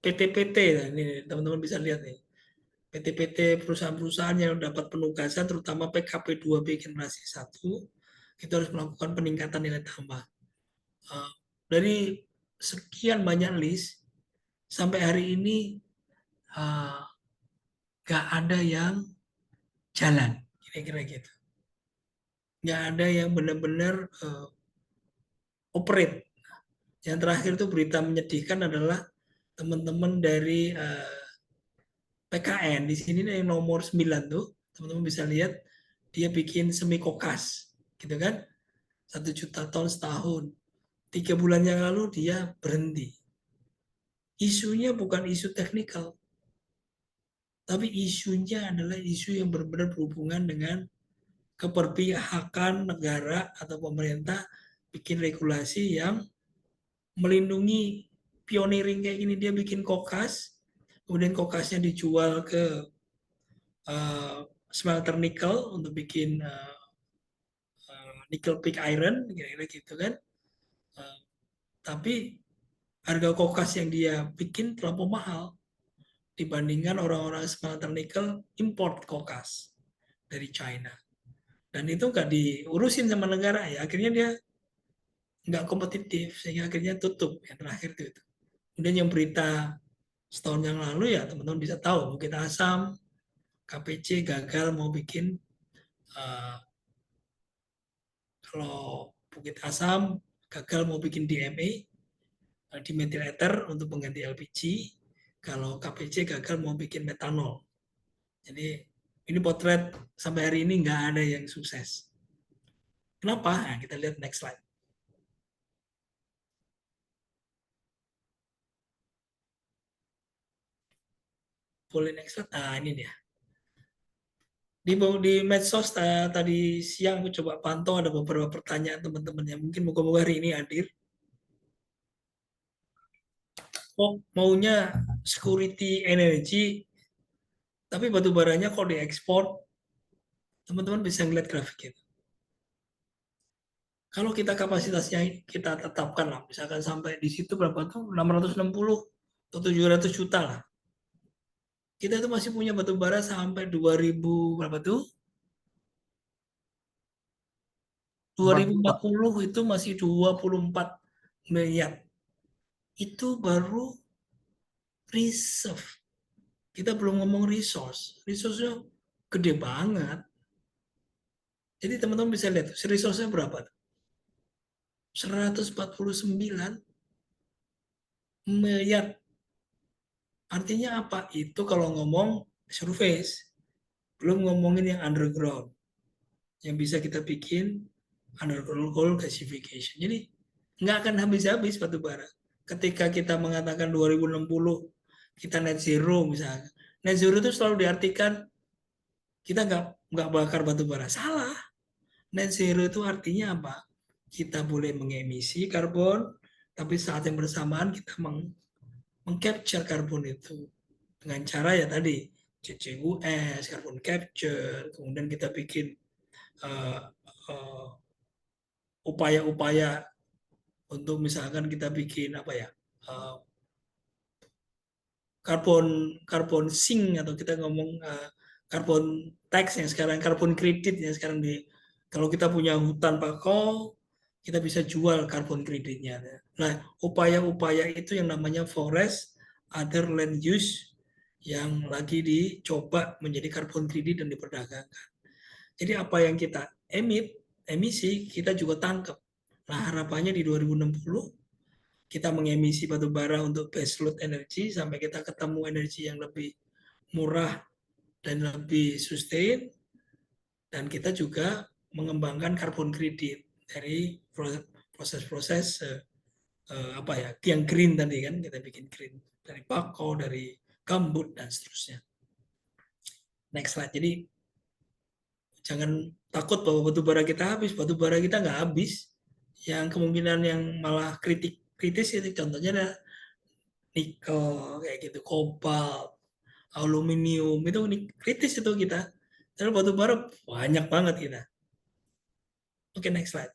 PT-PT, ini teman-teman bisa lihat nih. PT-PT perusahaan-perusahaan yang dapat penugasan terutama PKP 2B generasi 1 itu harus melakukan peningkatan nilai tambah. Dari sekian banyak list sampai hari ini nggak ada yang jalan, kira-kira gitu. Nggak ada yang benar-benar operate. Yang terakhir itu berita menyedihkan adalah teman-teman dari PKN di sini yang nomor 9 tuh, teman-teman bisa lihat dia bikin semi kokas, gitu kan? 1 juta ton setahun. 3 bulan yang lalu dia berhenti. Isunya bukan isu teknikal, tapi isunya adalah isu yang benar-benar berhubungan dengan keberpihakan negara atau pemerintah bikin regulasi yang melindungi pioneering kayak gini. Dia bikin kokas, kemudian kokasnya dijual ke uh, smelter nikel untuk bikin nickel pig iron, kira-kira gitu kan. Uh, tapi harga kokas yang dia bikin terlalu mahal dibandingkan orang-orang smelter nikel import kokas dari China. Dan itu nggak diurusin sama negara ya, akhirnya dia nggak kompetitif sehingga akhirnya tutup yang terakhir itu. Kemudian yang berita setahun yang lalu ya teman-teman bisa tahu Bukit Asam KPC gagal mau bikin uh, kalau Bukit Asam gagal mau bikin DMA dimethyl ether untuk pengganti LPG, kalau KPC gagal mau bikin metanol. Jadi ini potret sampai hari ini nggak ada yang sukses. Kenapa? Nah, kita lihat next slide. Boleh next slide. Nah, ini dia. Di medsos tadi siang aku coba pantau ada beberapa pertanyaan teman-teman yang mungkin moga-moga hari ini hadir. Kok maunya security energy, tapi batu baranya kok diekspor? Teman-teman bisa ngeliat grafik itu. Kalau kita kapasitasnya kita tetapkan lah, misalkan sampai di situ berapa tuh 660 atau 700 juta lah. Kita itu masih punya batu bara sampai 2000 berapa tuh? 2040 itu masih 24 miliar. Itu baru reserve. Kita belum ngomong resource. Resource-nya gede banget. Jadi teman-teman bisa lihat, resource-nya berapa? 149 miliar. Artinya apa? Itu kalau ngomong surface. Belum ngomongin yang underground. Yang bisa kita bikin underground coal gasification. Jadi nggak akan habis-habis batu bara. Ketika kita mengatakan 2060 kita net zero misalnya. Net zero itu selalu diartikan kita nggak bakar batu bara. Salah. Net zero itu artinya apa? Kita boleh mengemisi karbon, tapi saat yang bersamaan kita mengcapture karbon itu dengan cara ya tadi CCUS, carbon capture, kemudian kita bikin uh, uh, upaya-upaya untuk misalkan kita bikin apa ya uh, karbon karbon sink atau kita ngomong karbon tax yang sekarang karbon kredit yang sekarang kalau kita punya hutan bakau kita bisa jual karbon kreditnya. Nah, upaya-upaya itu yang namanya forest other land use yang lagi dicoba menjadi karbon kredit dan diperdagangkan. Jadi apa yang kita emisi kita juga tangkap. Nah, harapannya di 2060 kita mengemisi batu bara untuk baseload energy sampai kita ketemu energi yang lebih murah dan lebih sustain, dan kita juga mengembangkan carbon credit dari proses-proses apa ya yang green tadi kan kita bikin green dari bakau, dari gambut dan seterusnya. Next slide. Jadi jangan takut bahwa batu bara kita habis, batu bara kita nggak habis. Yang kemungkinan yang malah kritis itu contohnya ada nikel kayak gitu, kobalt, aluminium itu kritis itu kita. Terus batu bara banyak banget kita. Oke, next slide.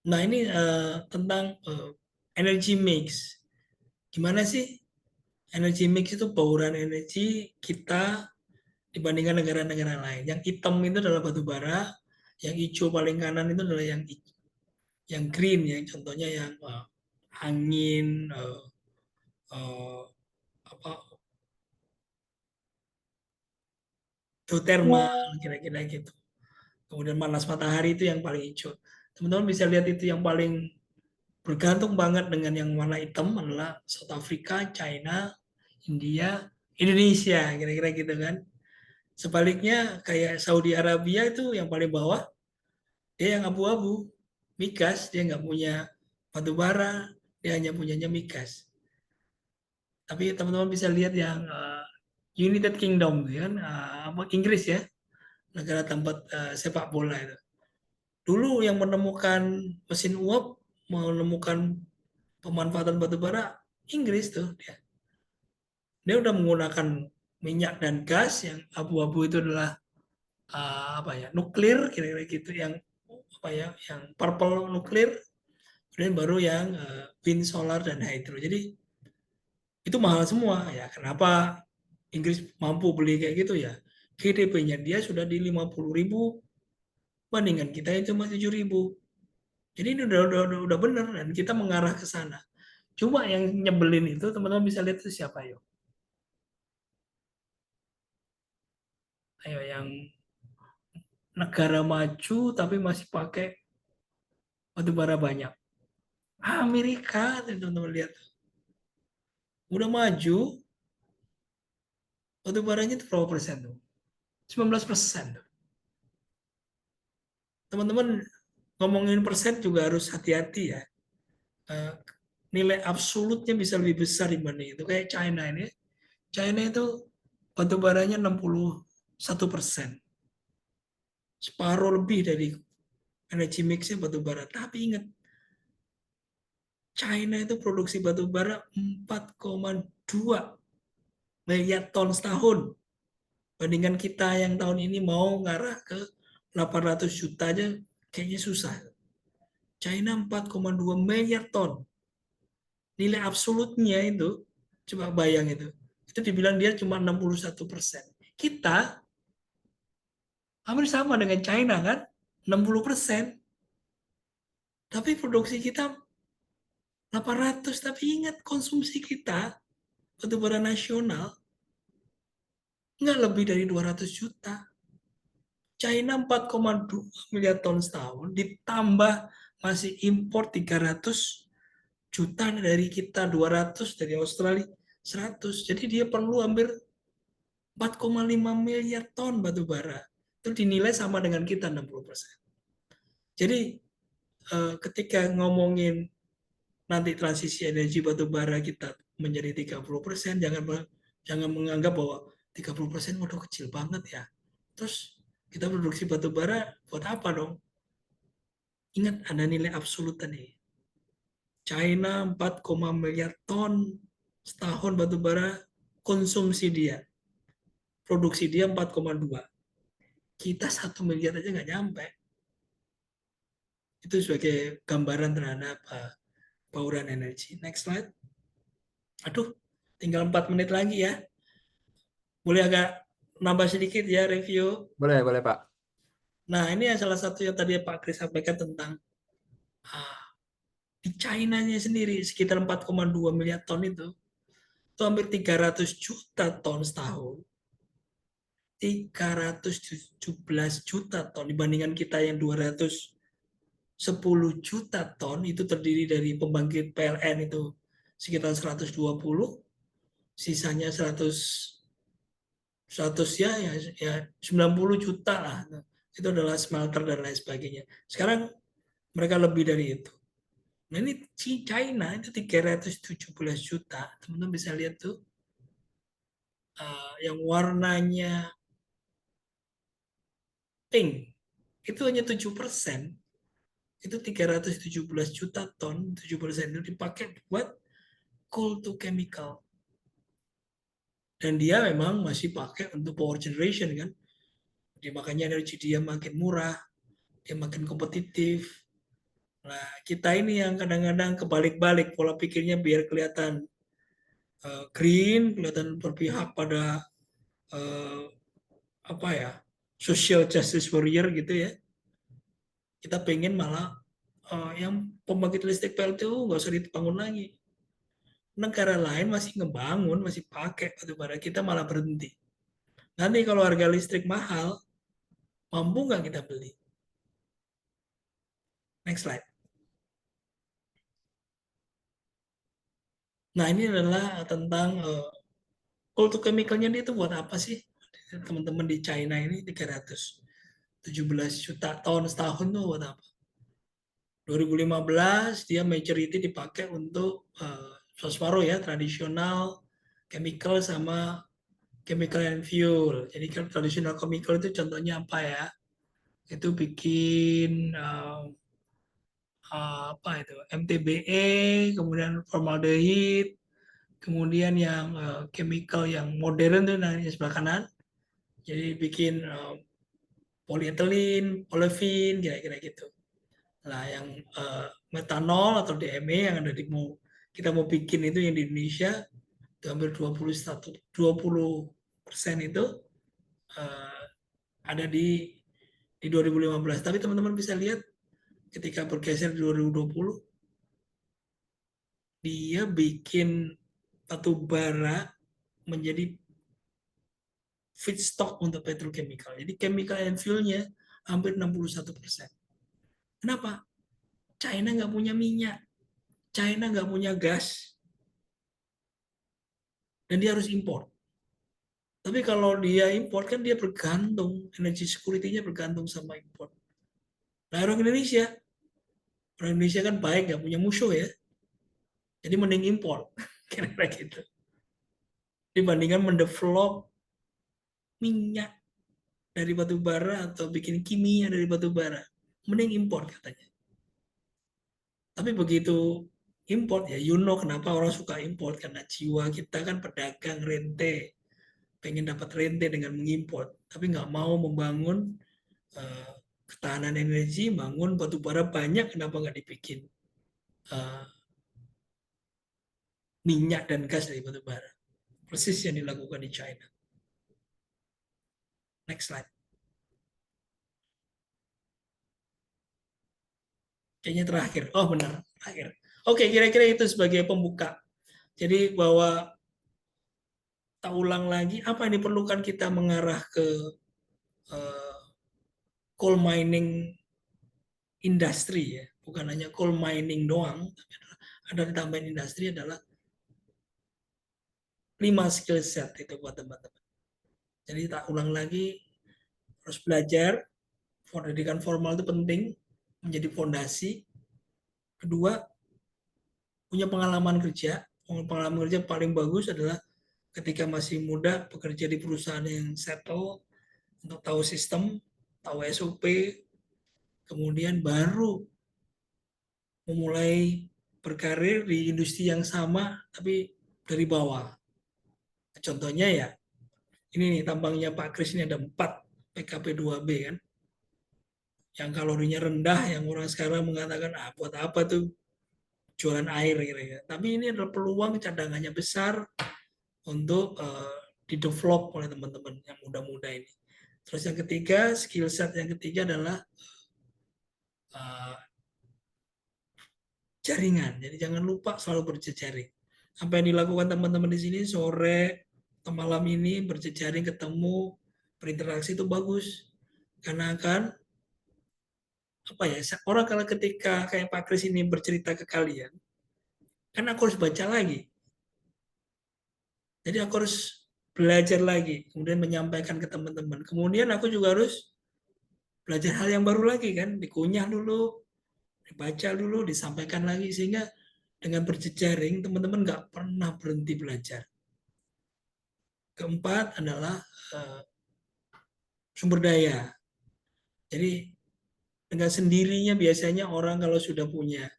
Nah, ini tentang energy mix. Gimana sih energy mix itu bauran energi kita dibandingkan negara-negara lain. Yang hitam itu adalah batu bara, yang hijau paling kanan itu adalah yang green, yang contohnya yang angin, uh, apa geothermal, kira-kira gitu. Kemudian panas matahari itu yang paling hijau. Teman-teman bisa lihat itu yang paling bergantung banget dengan yang warna hitam adalah South Africa, China, India, Indonesia, kira-kira gitu kan. Sebaliknya kayak Saudi Arabia itu yang paling bawah, dia yang abu-abu, migas, dia nggak punya batu bara, dia hanya punyanya migas. Tapi teman-teman bisa lihat yang United Kingdom, ya kan, Inggris ya, negara tempat sepak bola itu. Dulu yang menemukan mesin uap, menemukan pemanfaatan batu bara, Inggris tuh dia. Dia udah menggunakan minyak dan gas yang abu-abu itu adalah apa ya, nuklir kira-kira gitu, yang apa ya, yang purple nuklir, kemudian baru yang wind, solar dan hydro. Jadi itu mahal semua ya. Kenapa Inggris mampu beli kayak gitu ya? GDP-nya dia sudah di 50.000, bandingkan kita itu masih 7.000. Jadi ini udah benar dan kita mengarah ke sana. Cuma yang nyebelin itu teman-teman bisa lihat itu siapa, yuk. Ayo yang negara maju tapi masih pakai batu bara banyak. Amerika, teman-teman lihat. Udah maju, batu baranya itu berapa persen tuh? 19%. Teman-teman ngomongin persen juga harus hati-hati ya. Eh, Nilai absolutnya bisa lebih besar dibanding itu. Kayak China ini. China itu batu baranya 61%. Separuh lebih dari energi mixnya batu bara. Tapi ingat, China itu produksi batu bara 4,2 miliar ton setahun. Bandingkan kita yang tahun ini mau ngarah ke 800 juta aja kayaknya susah. China 4,2 miliar ton. Nilai absolutnya itu, coba bayang itu dibilang dia cuma 61%. Kita hampir sama dengan China kan, 60%. Tapi produksi kita 800. Tapi ingat, konsumsi kita batubara nasional nggak lebih dari 200 juta. China 4,2 miliar ton setahun, ditambah masih impor 300 juta dari kita, 200 dari Australia, 100. Jadi dia perlu hampir 4,5 miliar ton batu bara. Itu dinilai sama dengan kita 60%. Jadi ketika ngomongin nanti transisi energi batu bara kita menjadi 30%, jangan menganggap bahwa 30% waduh kecil banget ya. Terus kita produksi batu bara buat apa dong? Ingat, ada nilai absolut tadi. China 4, miliar ton setahun batu bara, konsumsi dia. Produksi dia 4,2. Kita 1 miliar aja nggak nyampe. Itu sebagai gambaran terhadap bauran energi. Next slide. Aduh, tinggal 4 menit lagi ya. Boleh agak nambah sedikit ya review. Boleh, boleh Pak. Nah, ini salah satu yang tadi Pak Kris sampaikan tentang uh, di China-nya sendiri sekitar 4,2 miliar ton itu hampir 300 juta ton setahun. 317 juta ton dibandingkan kita yang 210 juta ton, itu terdiri dari pembangkit PLN itu sekitar 120, sisanya 100 ya 90 juta lah. Itu adalah smelter dan lain sebagainya. Sekarang mereka lebih dari itu. Nah, ini China itu 317 juta. Teman-teman bisa lihat tuh yang warnanya pink itu hanya 7%, itu 317 juta ton, 7% itu dipakai buat coal to chemical. Dan dia memang masih pakai untuk power generation kan. Dia makanya energi dia makin murah, dia makin kompetitif. Nah, kita ini yang kadang-kadang kebalik-balik pola pikirnya biar kelihatan green, kelihatan berpihak pada uh, apa ya, social justice warrior gitu ya. Kita pengen malah yang pembangkit listrik PLTU nggak usah dibangun lagi. Negara lain masih ngebangun, masih pakai batu bara, kita malah berhenti. Nanti kalau harga listrik mahal, mampu nggak kita beli? Next slide. Nah, ini adalah tentang coal to chemical-nya dia itu buat apa sih? Teman-teman di China ini 317 juta ton setahun tuh buat apa? 2015 dia majority dipakai untuk fosforo ya, tradisional, chemical sama chemical and fuel. Jadi kan tradisional chemical itu contohnya apa ya? Itu bikin apa itu? MTBE, kemudian formaldehyde, kemudian yang chemical yang modern itu nah, sebelah kanan. Jadi bikin polyethylene, olefin, kira-kira gitu. Nah, yang metanol atau DME yang ada di mau kita mau bikin itu yang di Indonesia itu hampir 20% itu uh, ada di 2015. Tapi teman-teman bisa lihat ketika bergeser di 2020 dia bikin batu bara menjadi feedstock untuk petrochemical. Jadi chemical and fuel-nya hampir 61%. Kenapa? China nggak punya minyak, China nggak punya gas, dan dia harus impor. Tapi kalau dia impor kan dia bergantung, energi security-nya bergantung sama impor. Nah orang Indonesia kan baik, nggak punya musuh ya, jadi mending impor, kira-kira gitu. Dibandingkan mendevelop minyak dari batu bara atau bikin kimia dari batu bara, mending impor katanya. Tapi begitu import ya, you know kenapa orang suka import, karena jiwa kita kan pedagang rente, pengen dapat rente dengan mengimport, tapi nggak mau membangun ketahanan energi, bangun batu bara banyak, kenapa nggak dibikin uh, minyak dan gas dari batu bara? Persis yang dilakukan di China. Next slide. Kayaknya terakhir. Oh benar, terakhir. Oke, kira-kira itu sebagai pembuka. Jadi bahwa tak ulang lagi, apa yang diperlukan kita mengarah ke uh, coal mining industri ya, bukan hanya coal mining doang, tapi ada tambahan industri adalah 5 skill set itu buat teman-teman. Jadi tak ulang lagi, harus belajar, pendidikan formal itu penting, menjadi fondasi. Kedua, punya pengalaman kerja. Pengalaman kerja paling bagus adalah ketika masih muda, bekerja di perusahaan yang settle, untuk tahu sistem, tahu SOP, kemudian baru memulai berkarir di industri yang sama, tapi dari bawah. Contohnya ya, ini nih tambangnya Pak Kris ini ada 4 PKP 2B kan, yang kalorinya rendah, yang orang sekarang mengatakan buat apa tuh jualan air kira-kira. Tapi ini adalah peluang, cadangannya besar untuk di-develop oleh teman-teman yang muda-muda ini. Terus yang ketiga, skill set yang ketiga adalah uh, jaringan. Jadi jangan lupa selalu berjejaring. Apa yang dilakukan teman-teman di sini sore atau malam ini berjejaring, ketemu, berinteraksi itu bagus. Karena akan apa ya, orang kalau ketika kayak Pak Kris ini bercerita ke kalian, kan aku harus baca lagi. Jadi aku harus belajar lagi, kemudian menyampaikan ke teman-teman. Kemudian aku juga harus belajar hal yang baru lagi kan, dikunyah dulu, dibaca dulu, disampaikan lagi, sehingga dengan berjejaring teman-teman nggak pernah berhenti belajar. Keempat adalah sumber daya. Jadi dengan sendirinya biasanya orang kalau sudah punya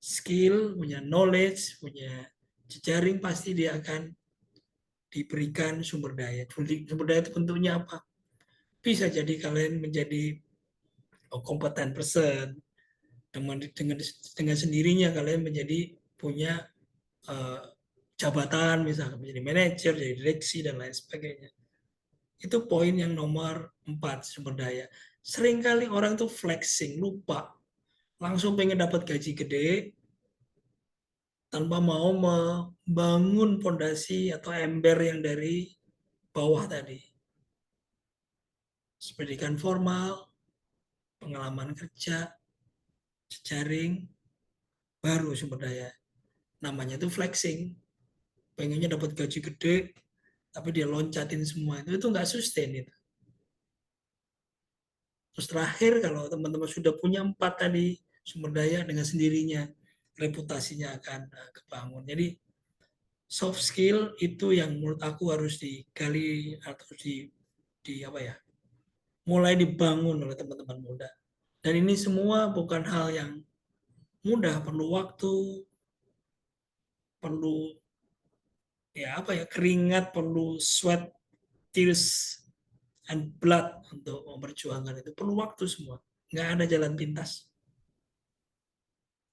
skill, punya knowledge, punya jejaring, pasti dia akan diberikan sumber daya. Sumber daya itu bentuknya apa? Bisa jadi kalian menjadi kompeten person, dengan sendirinya kalian menjadi punya uh, jabatan, misalnya menjadi manajer, jadi direksi dan lain sebagainya. Itu poin yang nomor 4, sumber daya. Seringkali orang tuh flexing, lupa, langsung pengen dapat gaji gede tanpa mau membangun fondasi atau ember yang dari bawah tadi. Pendidikan formal, pengalaman kerja, jejaring, baru sumber daya. Namanya itu flexing. Pengennya dapat gaji gede, tapi dia loncatin semua itu nggak sustain itu. Terus terakhir, kalau teman-teman sudah punya 4 tadi sumber daya, dengan sendirinya reputasinya akan kebangun. Jadi soft skill itu yang menurut aku harus digali atau di apa ya, mulai dibangun oleh teman-teman muda. Dan ini semua bukan hal yang mudah, perlu waktu, perlu ya apa ya, keringat, perlu sweat, tears, and blood untuk memperjuangkan itu. Perlu waktu semua, nggak ada jalan pintas.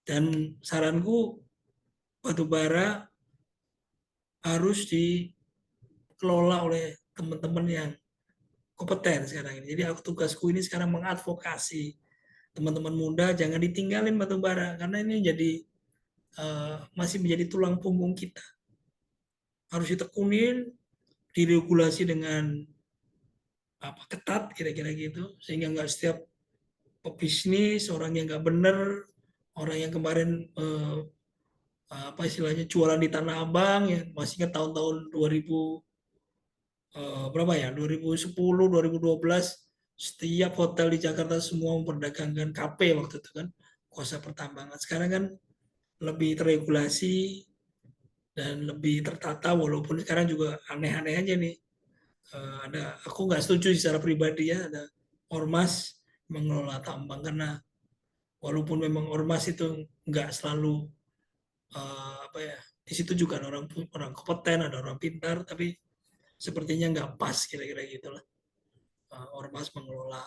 Dan saranku, batubara harus dikelola oleh teman-teman yang kompeten sekarang ini. Jadi aku, tugasku ini sekarang mengadvokasi teman-teman muda jangan ditinggalin batubara, karena ini jadi masih menjadi tulang punggung kita. Harus ditekunin, diregulasi dengan apa, ketat kira-kira gitu, sehingga nggak setiap pebisnis orang yang nggak bener, orang yang kemarin apa istilahnya jualan di Tanah Abang ya, masih ingat tahun-tahun 2000 berapa ya, 2010 2012, setiap hotel di Jakarta semua memperdagangkan KP waktu itu kan, kuasa pertambangan. Sekarang kan lebih terregulasi dan lebih tertata, walaupun sekarang juga aneh-aneh aja nih. Ada, aku nggak setuju secara pribadi ya, ada ormas mengelola tambang, karena walaupun memang ormas itu nggak selalu apa ya, di situ juga ada orang orang kompeten, ada orang pintar, tapi sepertinya nggak pas kira-kira gitulah. Ormas mengelola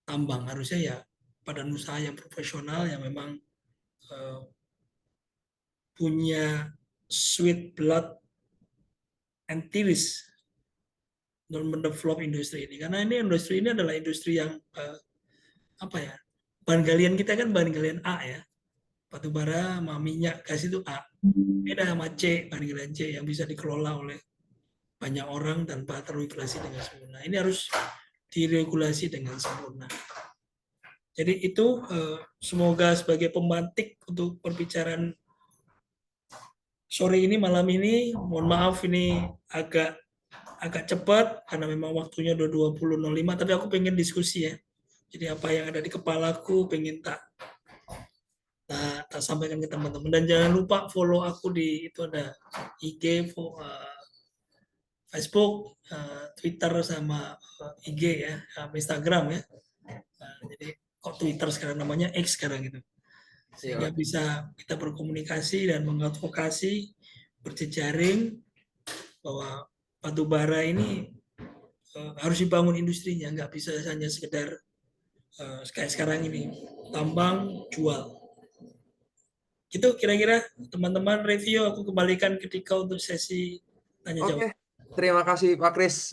tambang, harusnya ya pada usaha yang profesional yang memang uh, punya sweet blood and tears dalam mendevelop industri ini, karena ini industri ini adalah industri yang apa ya, bahan galian kita kan bahan galian A ya, batu bara sama minyak gas itu A, beda sama C, bahan galian C yang bisa dikelola oleh banyak orang tanpa terregulasi dengan sempurna. Ini harus diregulasi dengan sempurna. Jadi itu semoga sebagai pemantik untuk perbicaraan sore ini, malam ini. Mohon maaf ini agak cepat karena memang waktunya udah 20.05, tapi aku pengen diskusi ya. Jadi apa yang ada di kepalaku pengen tak sampaikan ke teman-teman. Dan jangan lupa follow aku di, itu ada IG, Facebook, Twitter, sama IG ya, Instagram ya. Jadi kok Twitter sekarang namanya X sekarang gitu. Sehingga bisa kita berkomunikasi dan mengadvokasi, berjejaring bahwa batubara ini harus dibangun industrinya, nggak bisa hanya sekedar kayak sekarang ini tambang jual. Itu kira-kira teman-teman review, aku kembalikan ketika untuk sesi tanya jawab. Oke, terima kasih Pak Kris.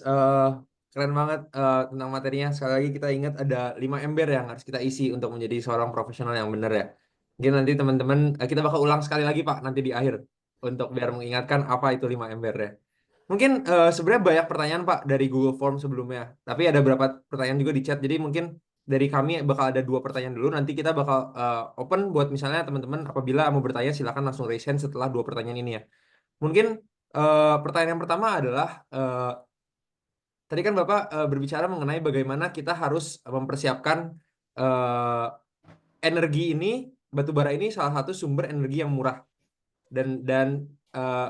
Keren banget tentang materinya. Sekali lagi kita ingat ada 5 ember yang harus kita isi untuk menjadi seorang profesional yang benar ya. Mungkin nanti teman-teman kita bakal ulang sekali lagi Pak nanti di akhir untuk biar mengingatkan apa itu 5 ember ya. Mungkin sebenarnya banyak pertanyaan Pak dari Google Form sebelumnya, tapi ada beberapa pertanyaan juga di chat. Jadi mungkin dari kami bakal ada 2 pertanyaan dulu. Nanti kita bakal open buat misalnya teman-teman apabila mau bertanya silakan langsung raise hand setelah 2 pertanyaan ini ya. Mungkin pertanyaan yang pertama adalah tadi kan Bapak berbicara mengenai bagaimana kita harus mempersiapkan eh, energi ini, batu bara ini salah satu sumber energi yang murah dan eh,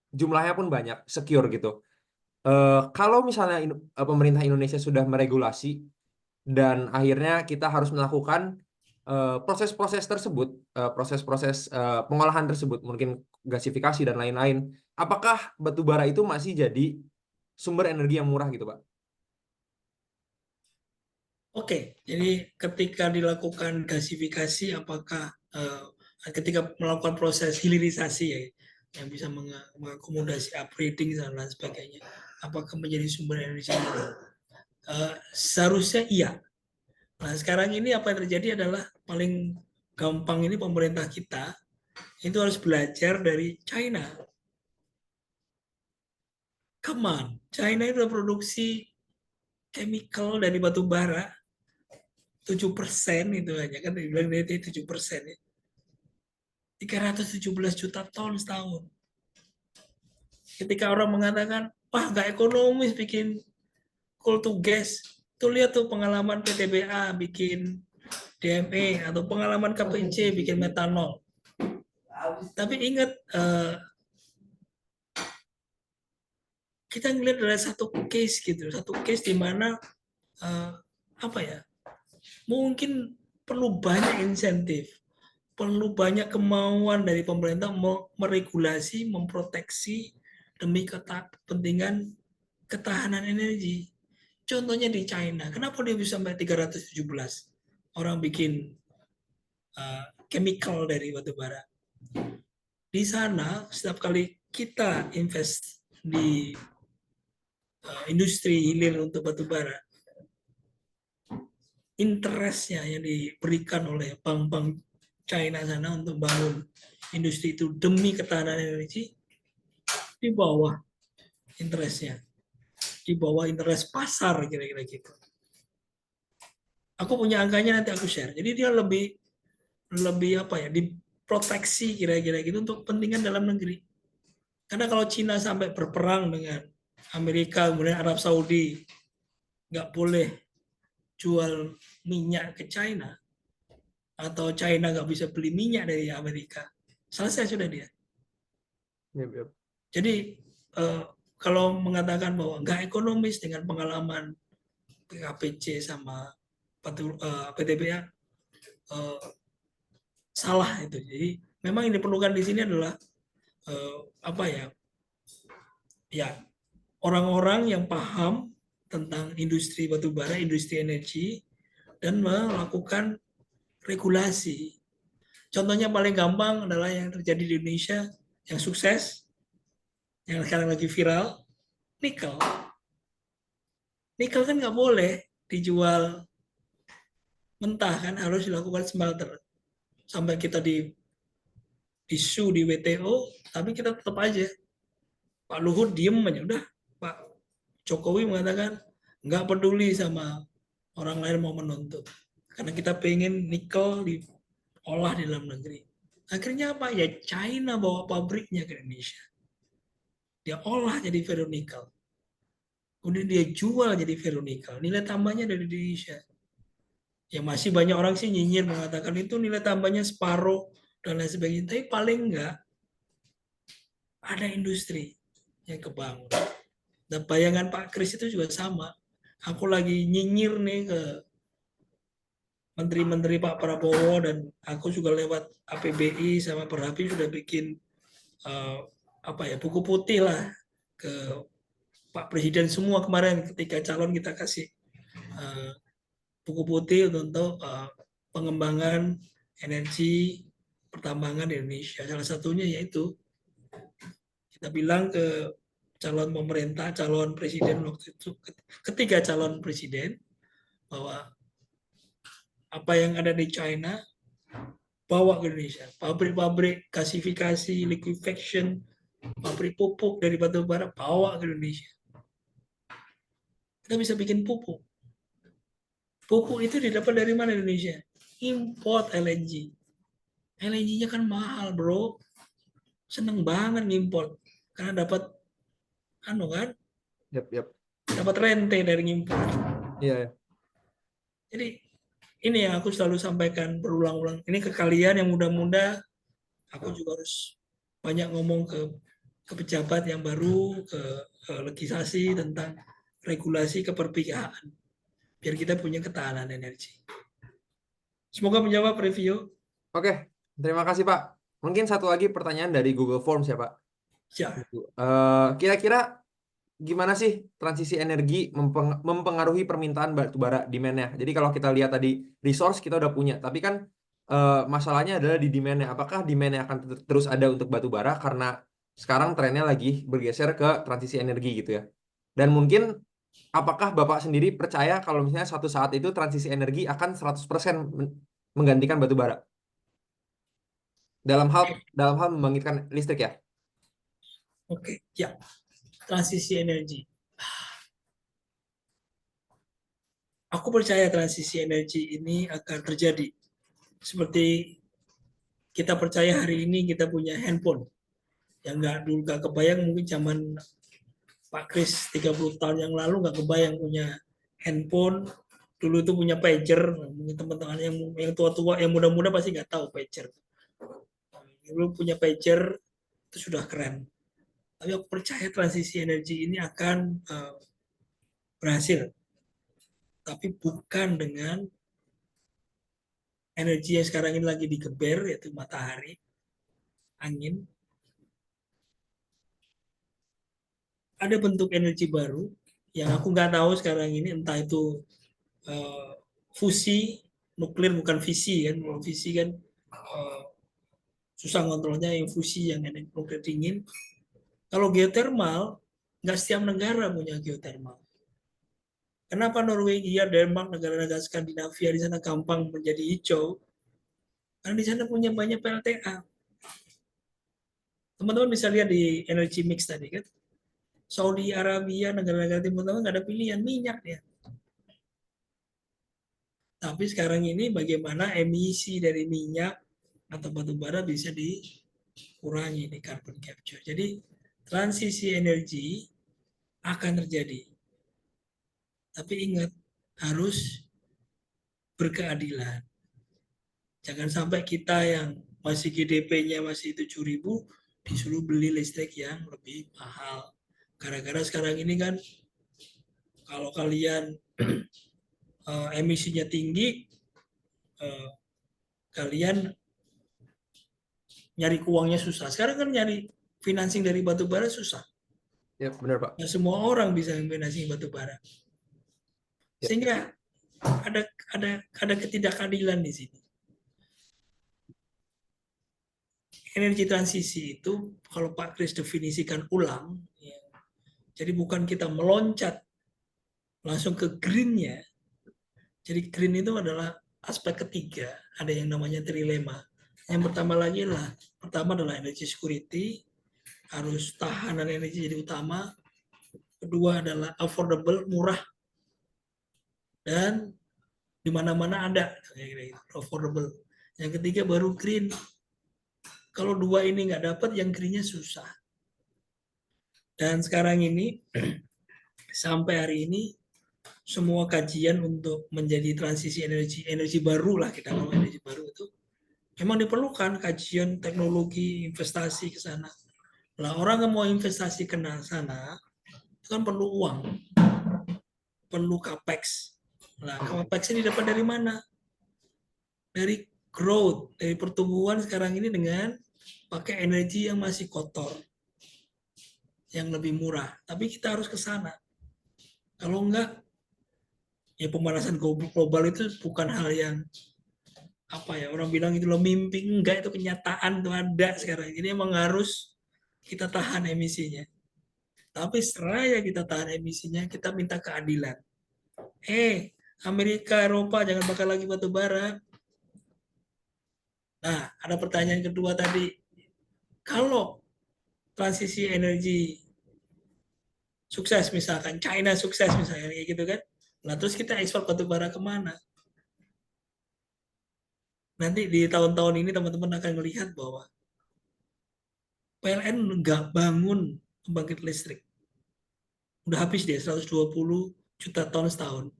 jumlahnya pun banyak, secure gitu. Kalau misalnya pemerintah Indonesia sudah meregulasi dan akhirnya kita harus melakukan proses-proses tersebut, proses-proses pengolahan tersebut, mungkin gasifikasi dan lain-lain. Apakah batu bara itu masih jadi sumber energi yang murah gitu, Pak? Oke, jadi ketika dilakukan gasifikasi, apakah ketika melakukan proses hilirisasi ya, yang bisa mengakomodasi upgrading dan lain sebagainya, apakah menjadi sumber energi murah? Seharusnya iya. Nah, sekarang ini apa yang terjadi adalah paling gampang ini pemerintah kita itu harus belajar dari China. Come on, China itu produksi chemical dari batu bara 7% itu aja kan dibilang dari 7% ya. 317 juta ton setahun. Ketika orang mengatakan, wah nggak ekonomis bikin coal to gas, tuh lihat tuh pengalaman PTBA bikin DME atau pengalaman KPC bikin metanol. Tapi ingat, kita ngelihat ada satu case gitu, satu case di mana apa ya, mungkin perlu banyak insentif, perlu banyak kemauan dari pemerintah meregulasi, memproteksi demi kepentingan ketahanan energi. Contohnya di China, kenapa dia bisa sampai 317 orang bikin chemical dari batu bara? Di sana setiap kali kita invest di industri hilir untuk batu bara, interestnya yang diberikan oleh bank-bank China sana untuk bangun industri itu demi ketahanan energi di bawah interestnya, di bawah interest pasar kira-kira gitu. Aku punya angkanya nanti aku share. Jadi dia lebih lebih apa ya, diproteksi kira-kira gitu untuk kepentingan dalam negeri. Karena kalau Cina sampai berperang dengan Amerika kemudian Arab Saudi nggak boleh jual minyak ke China, atau China nggak bisa beli minyak dari Amerika, selesai sudah dia. Yep, yep. Jadi kalau mengatakan bahwa nggak ekonomis dengan pengalaman PKPC sama PTBA, salah itu. Jadi memang yang diperlukan di sini adalah apa ya, ya orang-orang yang paham tentang industri batubara, industri energi, dan melakukan regulasi. Contohnya paling gampang adalah yang terjadi di Indonesia yang sukses, yang sekarang lagi viral, nikel. Nikel kan nggak boleh dijual mentah kan, harus dilakukan smelter. Sampai kita di isu di WTO, tapi kita tetap aja. Pak Luhut diem aja, udah. Pak Jokowi mengatakan nggak peduli sama orang lain mau menuntut. Karena kita pengen nikel diolah di dalam negeri. Akhirnya apa? Ya China bawa pabriknya ke Indonesia. Dia olah jadi ferronikel. Kemudian dia jual jadi ferronikel. Nilai tambahnya dari Indonesia. Ya masih banyak orang sih nyinyir mengatakan itu nilai tambahnya separuh dan lain sebagainya. Tapi paling enggak ada industri yang kebangun. Dan bayangan Pak Kris itu juga sama. Aku lagi nyinyir nih ke menteri-menteri Pak Prabowo, dan aku juga lewat APBI sama Perhapi sudah bikin apa ya, buku putih lah ke Pak Presiden semua kemarin ketika calon, kita kasih buku putih untuk pengembangan energi pertambangan di Indonesia. Salah satunya yaitu kita bilang ke calon pemerintah, calon presiden waktu itu, ketiga calon presiden, bahwa apa yang ada di China bawa ke Indonesia. Pabrik-pabrik gasifikasi, liquefaction, pabrik pupuk dari batu bara bawa ke Indonesia. Kita bisa bikin pupuk. Pupuk itu didapat dari mana di Indonesia? Import LNG. LNG-nya kan mahal, bro. Seneng banget ngimport karena dapat kan, Yep, yep. dapat rente dari ngimpor. Iya, yeah. Jadi ini yang aku selalu sampaikan berulang-ulang. Ini ke kalian yang muda-muda. Aku juga harus banyak ngomong ke pejabat yang baru, ke legislasi tentang regulasi keperpihakan. biar kita punya ketahanan energi. Semoga menjawab review. Oke, terima kasih Pak. Mungkin satu lagi pertanyaan dari Google Forms ya Pak. Ya, Kira-kira gimana sih transisi energi mempengaruhi permintaan batu bara demand-nya? Jadi kalau kita lihat tadi resource kita udah punya, tapi kan masalahnya adalah di demand-nya. Apakah demand-nya akan terus ada untuk batu bara karena sekarang trennya lagi bergeser ke transisi energi gitu ya. Dan mungkin apakah Bapak sendiri percaya kalau misalnya suatu saat itu transisi energi akan 100% menggantikan batu bara dalam hal membangkitkan listrik ya? oke. Ya, transisi energi. Aku percaya transisi energi ini akan terjadi. Seperti kita percaya hari ini kita punya handphone. Yang nggak kebayang mungkin zaman Pak Kris 30 tahun yang lalu nggak kebayang punya handphone. Dulu itu punya pager. Mungkin teman-teman yang tua-tua, yang muda-muda pasti nggak tahu pager. Dulu punya pager itu sudah keren. Tapi aku percaya transisi energi ini akan berhasil. Tapi bukan dengan energi yang sekarang ini lagi digeber, yaitu matahari, angin. Ada bentuk energi baru yang aku nggak tahu sekarang ini, entah itu uh, fusi, nuklir bukan fisi kan. Kalau fisi kan uh, susah kontrolnya, yang fusi yang energi nuklir dingin. Kalau geothermal, nggak setiap negara punya geothermal. Kenapa Norwegia, Denmark, negara-negara Skandinavia di sana gampang menjadi hijau? Karena di sana punya banyak PLTA. Teman-teman bisa lihat di energy mix tadi kan. Saudi Arabia, negara-negara Timur Tengah nggak ada pilihan minyak dia. Tapi sekarang ini bagaimana emisi dari minyak atau batu bara bisa dikurangi di carbon capture. Jadi transisi energi akan terjadi. Tapi ingat, harus berkeadilan. Jangan sampai kita yang masih GDP-nya masih 7.000 disuruh beli listrik yang lebih mahal. Gara-gara sekarang ini kan kalau kalian emisinya tinggi, kalian nyari uangnya susah. Sekarang kan nyari financing dari batu bara susah. Ya, benar Pak. Nggak semua orang bisa financing batu bara. Ya. Sehingga ada ketidakadilan di sini. Energi transisi itu kalau Pak Kris definisikan ulang, ya, jadi bukan kita meloncat langsung ke green-nya. Jadi green itu adalah aspek ketiga, ada yang namanya trilema. Yang pertama adalah energy security, harus tahanan energi jadi utama. Kedua adalah affordable, murah, dan di mana-mana ada, affordable. Yang ketiga baru green. Kalau dua ini nggak dapat, yang greennya susah. Dan sekarang ini sampai hari ini semua kajian untuk menjadi transisi energi baru lah, kita ngomong energi baru itu memang diperlukan kajian teknologi investasi ke sana. Lah orang yang mau investasi ke sana itu kan perlu uang, perlu capex. Nah, capex ini dapat dari mana? Dari growth, dari pertumbuhan sekarang ini dengan pakai energi yang masih kotor, yang lebih murah. Tapi kita harus ke sana. Kalau enggak, ya pemanasan global itu bukan hal yang apa ya, orang bilang itu loh mimpi, enggak, itu kenyataan tuh ada sekarang. Ini emang harus kita tahan emisinya. Tapi seraya kita tahan emisinya, kita minta keadilan. Amerika, Eropa jangan pakai lagi batu bara. Nah, ada pertanyaan kedua tadi. Kalau transisi energi sukses, misalkan China sukses misalnya kayak gitu kan, nah terus kita ekspor batu bara kemana? Nanti di tahun-tahun ini teman-teman akan melihat bahwa PLN nggak bangun pembangkit listrik. Udah habis deh 120 juta ton setahun.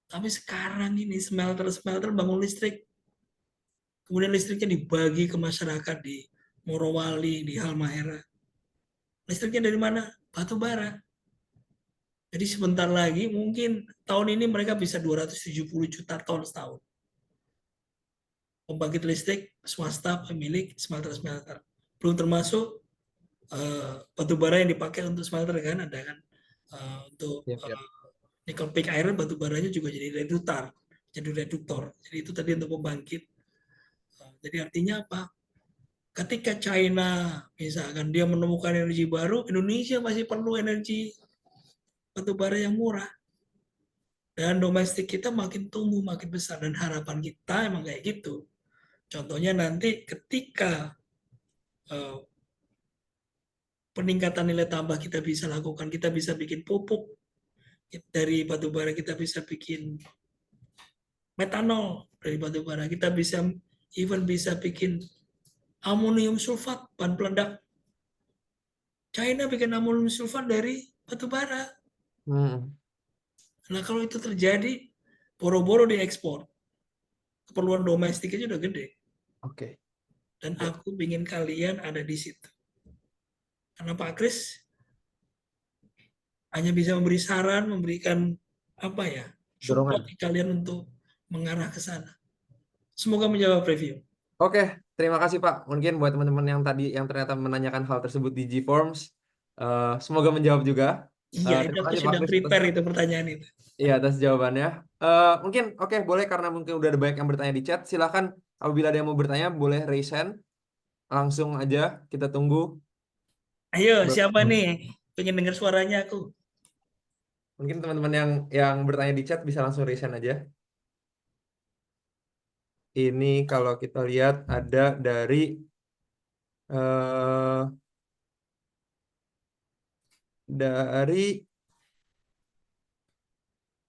Tapi sekarang ini smelter-smelter bangun listrik. Kemudian listriknya dibagi ke masyarakat di Morowali, di Halmahera. Listriknya dari mana? Batu bara. Jadi sebentar lagi mungkin tahun ini mereka bisa 270 juta ton setahun. Pembangkit listrik swasta pemilik smelter-smelter. Belum termasuk batu bara yang dipakai untuk smelter kan, ada kan untuk Yap, yap. nickel pig iron, batu baranya juga jadi reduktor. Jadi itu tadi untuk pembangkit. Jadi artinya apa? Ketika China misalkan dia menemukan energi baru, Indonesia masih perlu energi batu bara yang murah. Dan domestik kita makin tumbuh, makin besar. Dan harapan kita emang kayak gitu. Contohnya nanti ketika uh, peningkatan nilai tambah kita bisa lakukan, kita bisa bikin pupuk dari batu bara, kita bisa bikin metanol dari batu bara, kita bisa bisa bikin amonium sulfat, bahan peledak. China bikin amonium sulfat dari batu bara. Hmm. Nah kalau itu terjadi, boro-boro diekspor. Keperluan domestik aja udah gede. Oke. Dan Ya. aku ingin kalian ada di situ. Karena Pak Kris hanya bisa memberi saran, memberikan apa ya, support Dorongan. kalian untuk mengarah ke sana. Semoga menjawab review. Oke, terima kasih Pak. Mungkin buat teman-teman yang tadi yang ternyata menanyakan hal tersebut di G-Forms, semoga menjawab juga. Iya, itu Terima aku kasih Pak sudah Kris atas, prepare itu pertanyaan itu. iya, atas jawabannya. Mungkin oke boleh karena mungkin udah ada banyak yang bertanya di chat. Silahkan apabila ada yang mau bertanya boleh raise hand. Langsung aja kita tunggu. Ayo, siapa nih? Pengen dengar suaranya aku. Mungkin teman-teman yang bertanya di chat bisa langsung raise hand aja. Ini kalau kita lihat ada eh, dari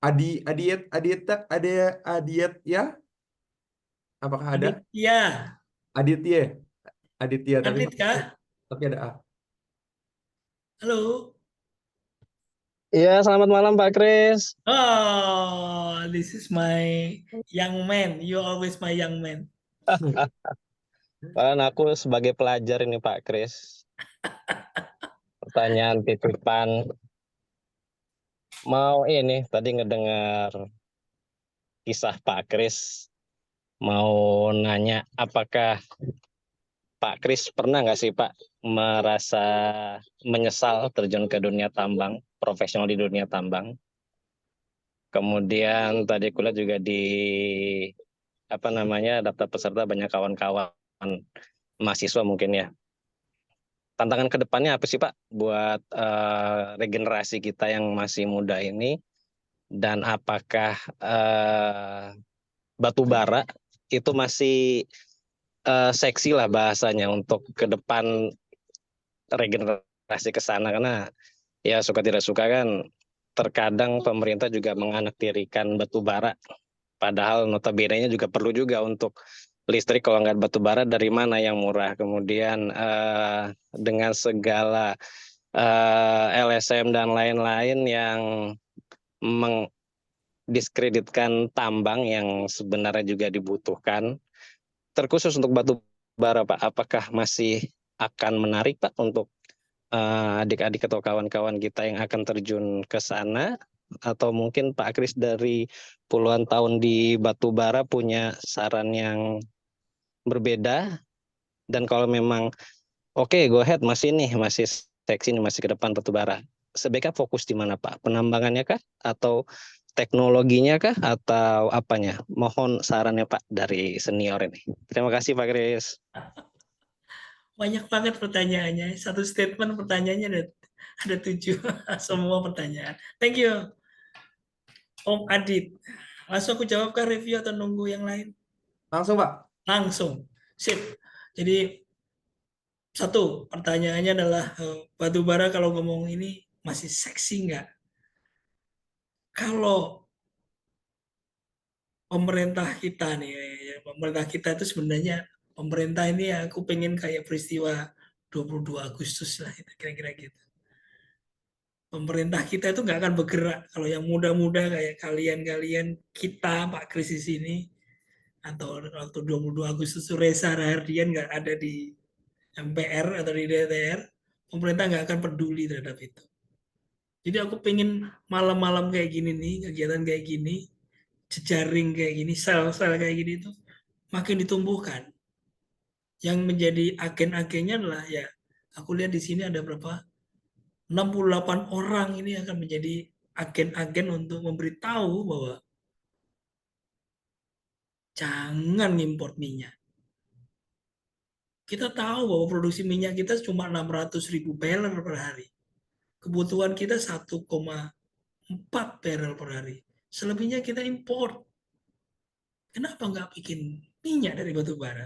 Adiet ya, apakah ada Aditya, Aditya Aditya Adit kah? tapi ada A. Halo. Iya, selamat malam Pak Kris. Oh, this is my young man. You always my young man. Kan aku sebagai pelajar ini Pak Kris. Pertanyaan titipan. Mau ini tadi ngedengar kisah Pak Kris. Mau nanya apakah Pak Kris pernah nggak sih Pak merasa menyesal terjun ke dunia tambang, profesional di dunia tambang. Kemudian tadi kuliah juga di apa namanya daftar peserta banyak kawan-kawan mahasiswa mungkin ya. Tantangan ke depannya apa sih Pak buat regenerasi kita yang masih muda ini, dan apakah batu bara itu masih seksi lah bahasanya untuk ke depan regenerasi ke sana, karena ya suka tidak suka kan terkadang pemerintah juga menganaktirikan batu bara, padahal notabene-nya juga perlu juga untuk listrik. Kalau nggak batu bara dari mana yang murah? Kemudian dengan segala LSM dan lain-lain yang mengdiskreditkan tambang yang sebenarnya juga dibutuhkan, terkhusus untuk batu bara Pak, apakah masih akan menarik Pak untuk adik-adik atau kawan-kawan kita yang akan terjun ke sana, atau mungkin Pak Kris dari puluhan tahun di batu bara punya saran yang berbeda? Dan kalau memang oke, go ahead, masih seksi nih, masih ke depan batu bara, sebaiknya fokus di mana Pak? Penambangannya kah? Atau teknologinya kah? Atau apanya? Mohon sarannya Pak dari senior ini. Terima kasih Pak Kris. Banyak banget pertanyaannya. Satu statement pertanyaannya ada 7. Semua pertanyaan. Thank you, Om Adit. Langsung aku jawabkan review atau nunggu yang lain? Langsung Pak. Langsung. Sip. Jadi satu pertanyaannya adalah batu bara kalau ngomong ini masih seksi nggak? Kalau pemerintah kita nih, pemerintah kita itu sebenarnya pemerintah ini aku pengen kayak peristiwa 22 Agustus lah, kira-kira gitu. Pemerintah kita itu nggak akan bergerak kalau yang muda-muda kayak kalian-kalian, kita Pak Kris di sini, atau waktu 22 Agustus itu Reza Rahardian nggak ada di MPR atau di DPR, pemerintah nggak akan peduli terhadap itu. Jadi aku pengen malam-malam kayak gini nih, kegiatan kayak gini, jejaring kayak gini, sel-sel kayak gini itu makin ditumbuhkan. Yang menjadi agen-agennya adalah ya, aku lihat di sini ada berapa? 68 orang ini akan menjadi agen-agen untuk memberitahu bahwa jangan ngimpor minyak. Kita tahu bahwa produksi minyak kita cuma 600.000 barrel per hari. Kebutuhan kita 1,4 barrel per hari. Selebihnya kita impor. Kenapa nggak bikin minyak dari batu bara?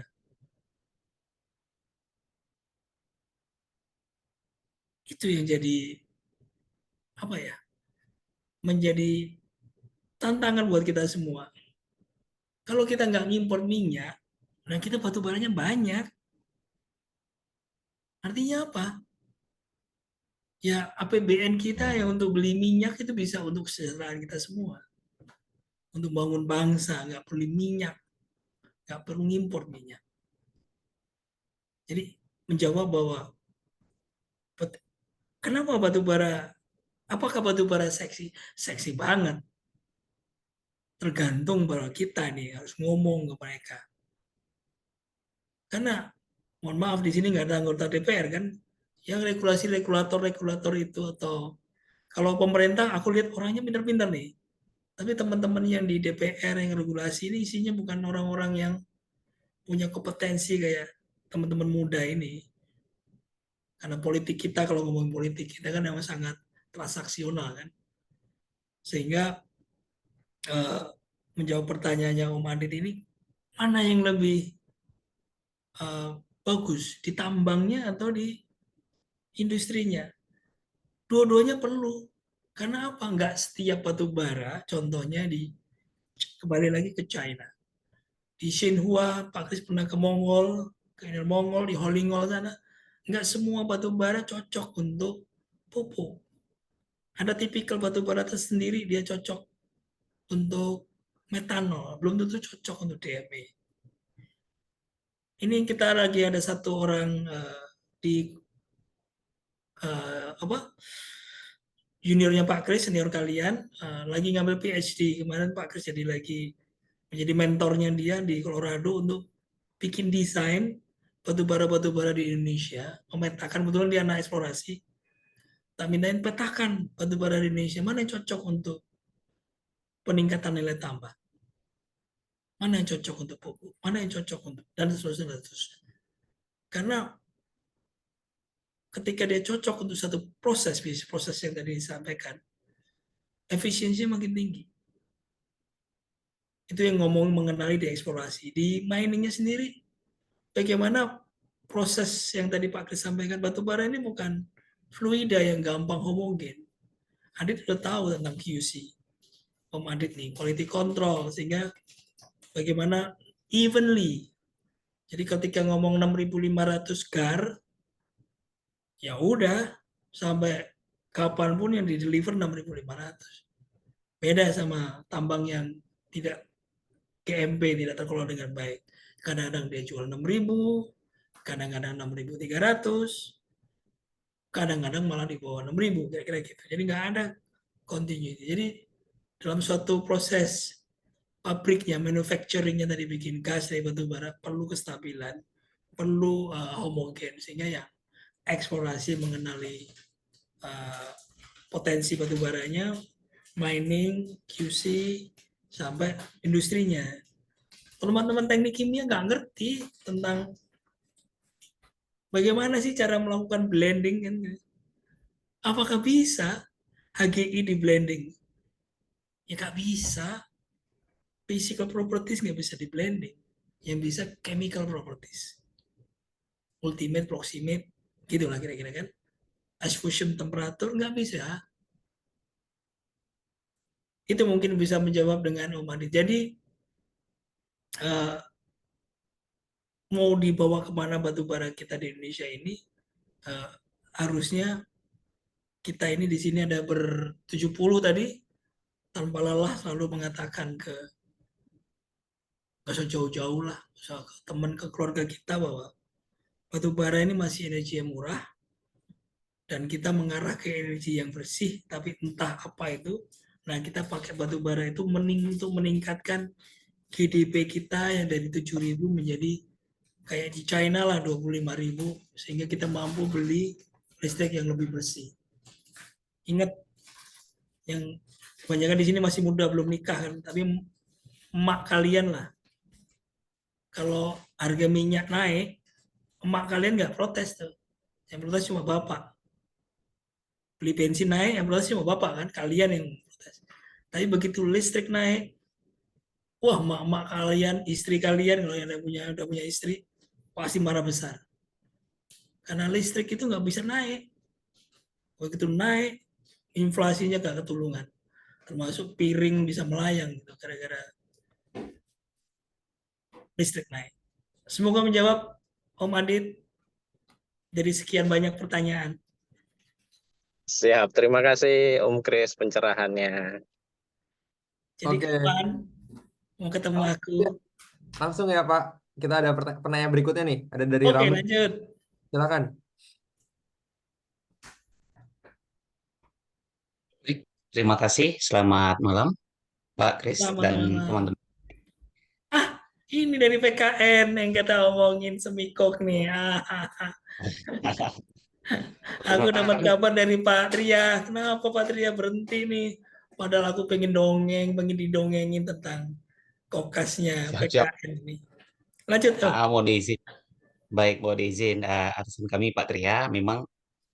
Itu yang jadi apa ya? Menjadi tantangan buat kita semua. Kalau kita nggak ngimpor minyak, nah kita batu baranya banyak. Artinya apa? Ya APBN kita yang untuk beli minyak itu bisa untuk kesejahteraan kita semua. Untuk bangun bangsa, nggak perlu minyak, nggak perlu ngimpor minyak. Jadi menjawab bahwa kenapa batu bara, apakah batu bara seksi? Seksi banget. Tergantung bahwa kita nih harus ngomong ke mereka. Karena mohon maaf di sini nggak ada anggota DPR kan, yang regulasi regulator itu, atau kalau pemerintah aku lihat orangnya pintar-pintar nih, tapi teman-teman yang di DPR yang regulasi ini isinya bukan orang-orang yang punya kompetensi kayak teman-teman muda ini. Karena politik kita, kalau ngomong politik kita kan memang sangat transaksional kan, sehingga eh, menjawab pertanyaannya Om Adit ini, mana yang lebih eh, bagus, di tambangnya atau di industrinya? Dua-duanya perlu. Karena apa? Nggak setiap batu bara, contohnya di, kembali lagi ke China. Di Xinhua, Pak Kris pernah ke Mongol, ke Mongol, di Holingol sana. Nggak semua batu bara cocok untuk pupuk. Ada tipikal batu bara tersendiri, dia cocok untuk metanol, belum tentu cocok untuk DME. Ini kita lagi ada satu orang di apa, juniornya Pak Kris, senior kalian, lagi ngambil PhD. Kemarin Pak Kris jadi lagi menjadi mentornya dia di Colorado untuk bikin desain batu bara di Indonesia, memetakan, betul dia anak eksplorasi, tak mindahin petakan batu bara di Indonesia, mana yang cocok untuk peningkatan nilai tambah, mana yang cocok untuk pupuk, mana yang cocok untuk, dan seterusnya, dan seterusnya. Karena ketika dia cocok untuk satu proses yang tadi disampaikan, efisiensi makin tinggi. Itu yang ngomong mengenai di eksplorasi. Di miningnya sendiri, bagaimana proses yang tadi Pak Kris sampaikan, batu bara ini bukan fluida yang gampang homogen. Adit sudah tahu tentang QC. Om Adit nih, quality control, sehingga bagaimana evenly. Jadi ketika ngomong 6.500 gar, ya udah sampai kapanpun yang di deliver 6.500. Beda sama tambang yang tidak GMP, tidak terkelola dengan baik. Kadang-kadang dia jual 6.000, kadang-kadang 6.300, kadang-kadang malah di bawah 6.000, kira-kira gitu. Jadi nggak ada continuity. Jadi dalam suatu proses pabriknya, manufacturingnya tadi bikin gas dari batu bara, perlu kestabilan, perlu homogen, sehingga ya eksplorasi mengenali potensi batu baranya, mining, QC, sampai industrinya. Teman-teman teknik kimia nggak ngerti tentang bagaimana sih cara melakukan blending kan? Apakah bisa HGI di blending? Ya nggak bisa. Physical properties nggak bisa di blending. Yang bisa chemical properties. Ultimate, proximate, gitulah kira-kira kan. Ice fusion temperatur nggak bisa. Itu mungkin bisa menjawab dengan Om Adi. Jadi mau dibawa kemana batu bara kita di Indonesia ini, harusnya kita ini di sini ada ber-70 tadi, tanpa lelah selalu mengatakan ke, nggak usah jauh-jauh lah, ke teman, ke keluarga kita, bahwa batu bara ini masih energi yang murah, dan kita mengarah ke energi yang bersih, tapi entah apa itu. Nah, kita pakai batu bara itu untuk meningkatkan GDP kita yang dari 7.000 menjadi kayak di China lah 25.000, sehingga kita mampu beli listrik yang lebih bersih. Ingat, yang kebanyakan di sini masih muda belum nikah kan, tapi emak kalian lah, kalau harga minyak naik, emak kalian nggak protes tuh, yang protes cuma bapak. Beli bensin naik, yang protes cuma bapak kan, kalian yang protes. Tapi begitu listrik naik, wah emak-emak kalian, istri kalian kalau yang udah punya istri pasti marah besar. Karena listrik itu nggak bisa naik. Begitu naik, inflasinya nggak ketulungan. Termasuk piring bisa melayang gitu gara-gara listrik naik. Semoga menjawab Om Adit dari sekian banyak pertanyaan. Siap, terima kasih Om Kris pencerahannya. Jadi Oke, kapan mau ketemu aku? langsung ya Pak. Kita ada pertanyaan berikutnya nih. Ada dari Oke, Rame. lanjut. Silakan. Baik, terima kasih. Selamat malam, Pak Kris Selamat dan malam. teman-teman. Ah, ini dari PKN yang kita omongin semikok nih. Aku dapat kabar dari Pak Tria. Kenapa Pak Tria berhenti nih? Padahal aku pengen didongengin tentang kokasnya Siap-siap. PKN ini. Lanjut, Om. Mau diizin. Baik, mau diizin atasan kami Pak Tria. Memang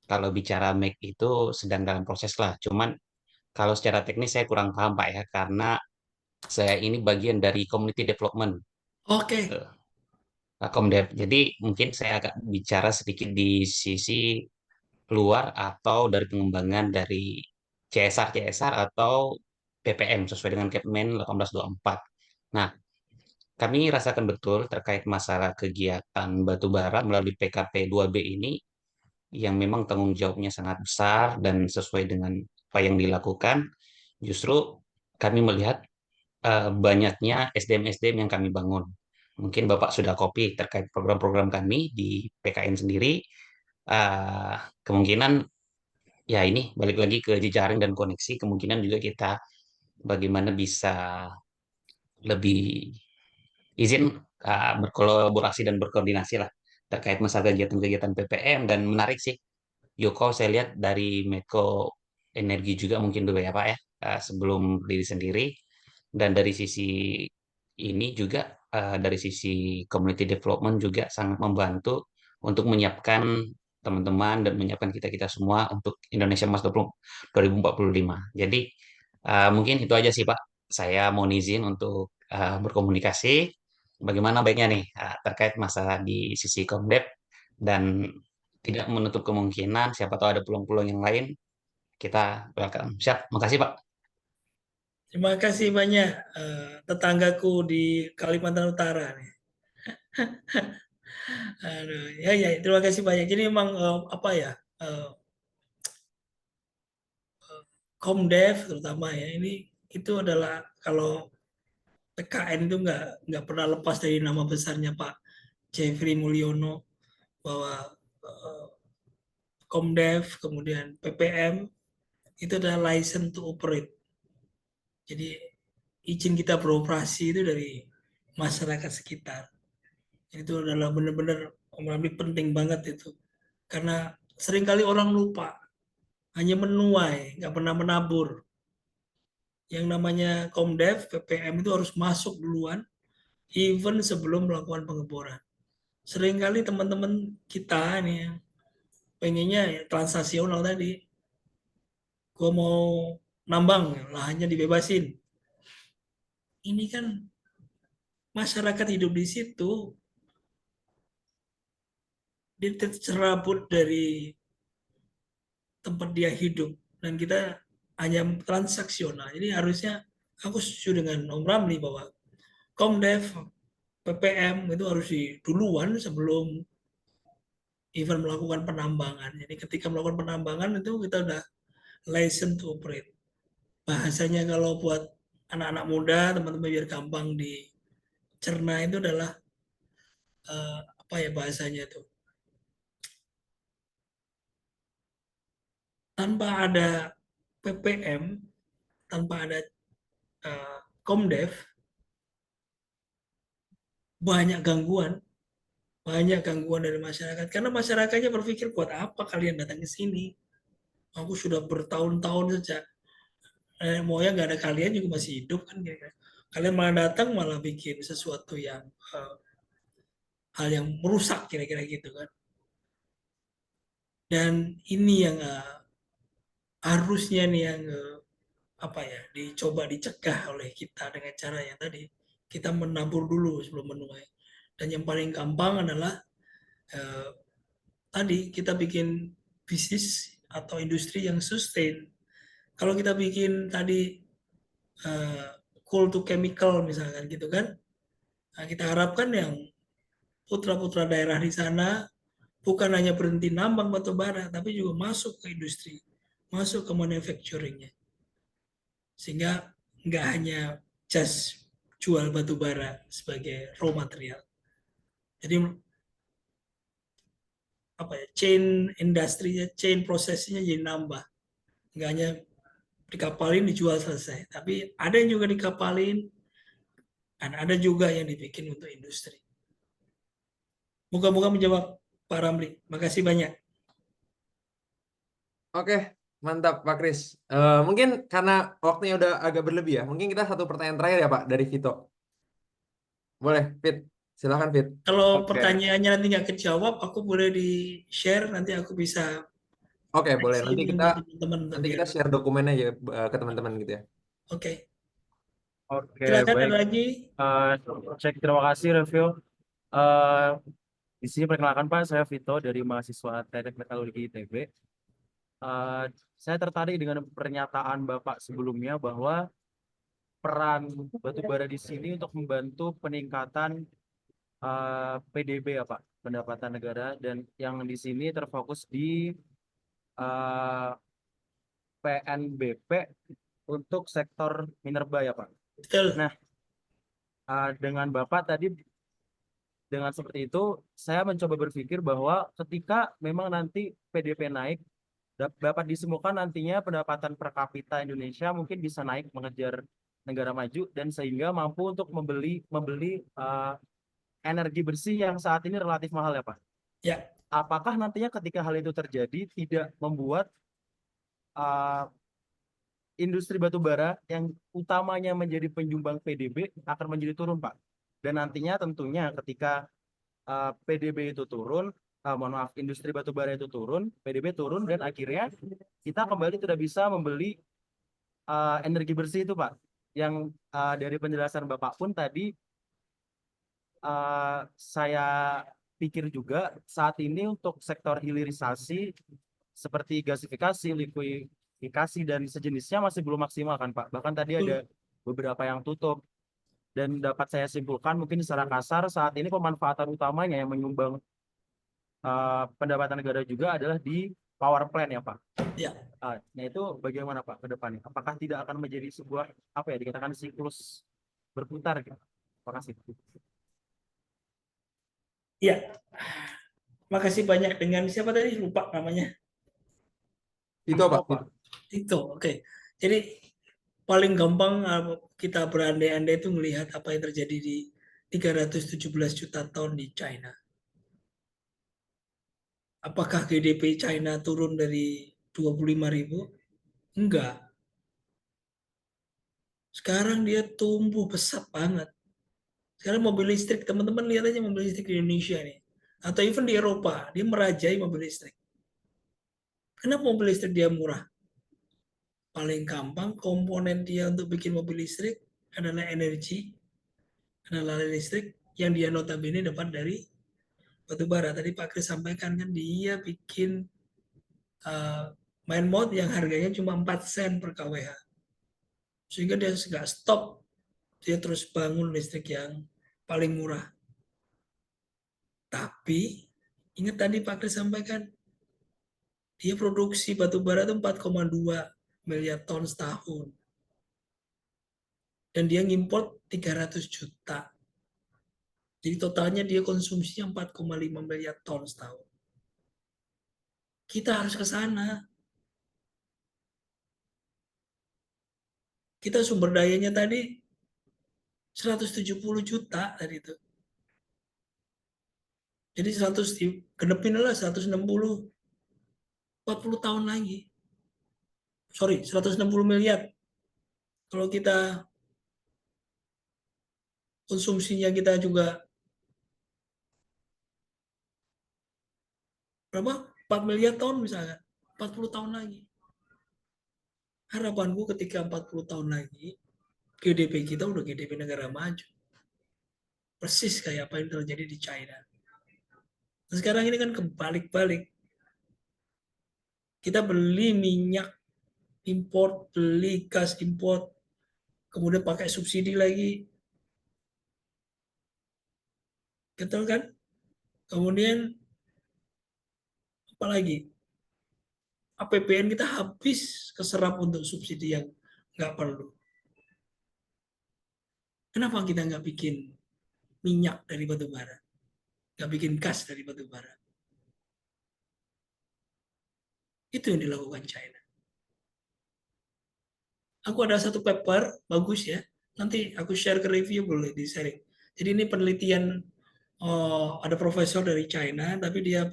kalau bicara make itu sedang dalam proses lah. Cuman kalau secara teknis saya kurang paham Pak ya, karena saya ini bagian dari community development, Oke, Komdev. Jadi mungkin saya agak bicara sedikit di sisi luar atau dari pengembangan dari CSR atau PPM sesuai dengan Kepmen 1824. Nah, kami rasakan betul terkait masalah kegiatan batubara melalui PKP 2B ini yang memang tanggung jawabnya sangat besar dan sesuai dengan apa yang dilakukan. Justru kami melihat banyaknya SDM-SDM yang kami bangun. Mungkin Bapak sudah copy terkait program-program kami di PKN sendiri. Eh, Kemungkinan ya ini balik lagi ke jejaring dan koneksi. Kemungkinan juga kita bagaimana bisa lebih izin berkolaborasi dan berkoordinasi lah terkait masalah kegiatan-kegiatan PPM. Dan menarik sih Yoko, saya lihat dari Medco Energi juga mungkin dulu ya Pak ya, sebelum diri sendiri. Dan dari sisi ini juga dari sisi community development juga sangat membantu untuk menyiapkan teman-teman dan menyiapkan kita-kita semua untuk Indonesia Emas 2045. Jadi mungkin itu aja sih Pak. Saya mau izin untuk berkomunikasi bagaimana baiknya nih terkait masalah di sisi Komdep, dan tidak menutup kemungkinan siapa tahu ada peluang-peluang yang lain, kita welcome. Siap, makasih Pak. terima kasih banyak tetanggaku di Kalimantan Utara nih. Aduh, ya, terima kasih banyak. Jadi memang apa ya, Komdev terutama ya ini itu adalah kalau PKN itu nggak pernah lepas dari nama besarnya Pak Jeffrey Mulyono, bahwa eh, Komdev kemudian PPM itu adalah license to operate. Jadi izin kita beroperasi itu dari masyarakat sekitar. Itu adalah benar-benar penting banget itu. Karena seringkali orang lupa, hanya menuai, nggak pernah menabur. Yang namanya Komdev, PPM itu harus masuk duluan, even sebelum melakukan pengeboran. Seringkali teman-teman kita nih yang pengennya ya, transaksional tadi, gue mau nambang, lahannya dibebasin. Ini kan masyarakat hidup di situ, dia tercerabut dari tempat dia hidup, dan kita hanya transaksional. Jadi harusnya aku setuju dengan Om Ramli bahwa Komdev, PPM itu harus duluan sebelum even melakukan penambangan. Jadi ketika melakukan penambangan itu kita udah license to operate. Bahasanya kalau buat anak-anak muda, teman-teman biar gampang dicerna itu adalah apa ya bahasanya itu? tanpa ada PPM, tanpa ada Komdev, banyak gangguan dari masyarakat. Karena masyarakatnya berpikir, buat apa kalian datang ke sini? Aku sudah bertahun-tahun sejak moyang nggak ada kalian juga masih hidup kan. Kalian malah datang malah bikin sesuatu yang hal yang merusak kira-kira gitu kan. Dan ini yang harusnya nih yang apa ya dicoba dicegah oleh kita dengan cara yang tadi kita menabur dulu sebelum menuai. Dan yang paling gampang adalah eh, tadi kita bikin bisnis atau industri yang sustain. Kalau kita bikin tadi coal to chemical misalkan gitu kan, nah, kita harapkan yang putra-putra daerah di sana bukan hanya berhenti nambang batu bara, tapi juga masuk ke industri, masuk ke manufacturingnya, sehingga nggak hanya just jual batu bara sebagai raw material. Jadi apa ya, chain industrinya, chain prosesnya jadi nambah, nggak hanya dikapalin dijual selesai, tapi ada yang juga dikapalin dan ada juga yang dibikin untuk industri. Moga-moga menjawab Pak Ramli. Makasih banyak. Oke, mantap Pak Kris. Mungkin karena waktunya udah agak berlebih ya, mungkin kita satu pertanyaan terakhir ya Pak dari Vito. Boleh, Fit. Silakan Fit. Kalau Oke. pertanyaannya nanti nggak kejawab, aku boleh di-share, nanti aku bisa Oke, boleh. kasih ini untuk teman-teman. Nanti kita share dokumennya aja ke teman-teman gitu ya. Oke, Oke, silakan baik. ada lagi. Terima kasih review. Eh, di sini perkenalkan Pak, saya Vito dari mahasiswa Teknik Metalurgi ITB. Saya tertarik dengan pernyataan Bapak sebelumnya bahwa peran batubara di sini untuk membantu peningkatan PDB ya Pak, pendapatan negara, dan yang di sini terfokus di eh, PNBP untuk sektor minerba ya Pak. Betul. Nah, dengan Bapak tadi dengan seperti itu, saya mencoba berpikir bahwa ketika memang nanti PDB naik, dapat disemukan nantinya pendapatan per kapita Indonesia mungkin bisa naik mengejar negara maju dan sehingga mampu untuk membeli energi bersih yang saat ini relatif mahal ya Pak. Ya, Apakah nantinya ketika hal itu terjadi tidak membuat uh, industri batubara yang utamanya menjadi penyumbang PDB akan menjadi turun Pak? Dan nantinya tentunya ketika PDB itu turun, mohon maaf, industri batubara itu turun, PDB turun, dan akhirnya kita kembali tidak bisa membeli energi bersih itu, Pak. Yang dari penjelasan Bapak pun tadi, saya pikir juga saat ini untuk sektor hilirisasi seperti gasifikasi, likuidifikasi, dan sejenisnya masih belum maksimal kan, Pak. Bahkan tadi ada beberapa yang tutup. Dan dapat saya simpulkan mungkin secara kasar saat ini pemanfaatan utamanya yang menyumbang pendapatan negara juga adalah di power plant ya Pak. ya. Nah itu bagaimana Pak ke depannya? Apakah tidak akan menjadi sebuah apa ya dikatakan siklus berputar gitu? Terima kasih. Ya, makasih banyak. Dengan siapa tadi? Lupa namanya. Itu Pak. Itu, oke. Jadi paling gampang kita berandai-andai itu melihat apa yang terjadi di 317 juta ton di China. Apakah GDP China turun dari 25.000? Enggak. Sekarang dia tumbuh pesat banget. Sekarang mobil listrik, teman-teman lihat aja mobil listrik di Indonesia nih. Atau even di Eropa, dia merajai mobil listrik. Kenapa mobil listrik dia murah? Paling gampang komponen dia untuk bikin mobil listrik adalah energi, adalah listrik yang dia notabene dapat dari batu bara. Tadi Pak Kris sampaikan kan dia bikin main mode yang harganya cuma 4 sen per kWh. Sehingga dia nggak stop, dia terus bangun listrik yang paling murah. Tapi ingat tadi Pak Kris sampaikan, dia produksi batu bara itu 4,2 miliar ton setahun. Dan dia ngimport 300 juta. Jadi totalnya dia konsumsinya 4,5 miliar ton setahun. Kita harus ke sana. Kita sumber dayanya tadi 170 juta tadi itu. Jadi 100 genepin lah 160, 40 tahun lagi. Sorry, 160 miliar. Kalau kita konsumsinya kita juga berapa? 4 miliar tahun misalnya. 40 tahun lagi. Harapanku ketika 40 tahun lagi, GDP kita udah GDP negara maju. Persis kayak apa yang terjadi di China. Nah, sekarang ini kan kebalik-balik. Kita beli minyak import, beli gas import, kemudian pakai subsidi lagi. Betul kan? Kemudian apa lagi? APBN kita habis keserap untuk subsidi yang nggak perlu. Kenapa kita nggak bikin minyak dari batu bara? Nggak bikin gas dari batu bara? Itu yang dilakukan China. Aku ada satu paper, bagus ya. Nanti aku share ke review, boleh di-sharing. Jadi ini penelitian, ada profesor dari China, tapi dia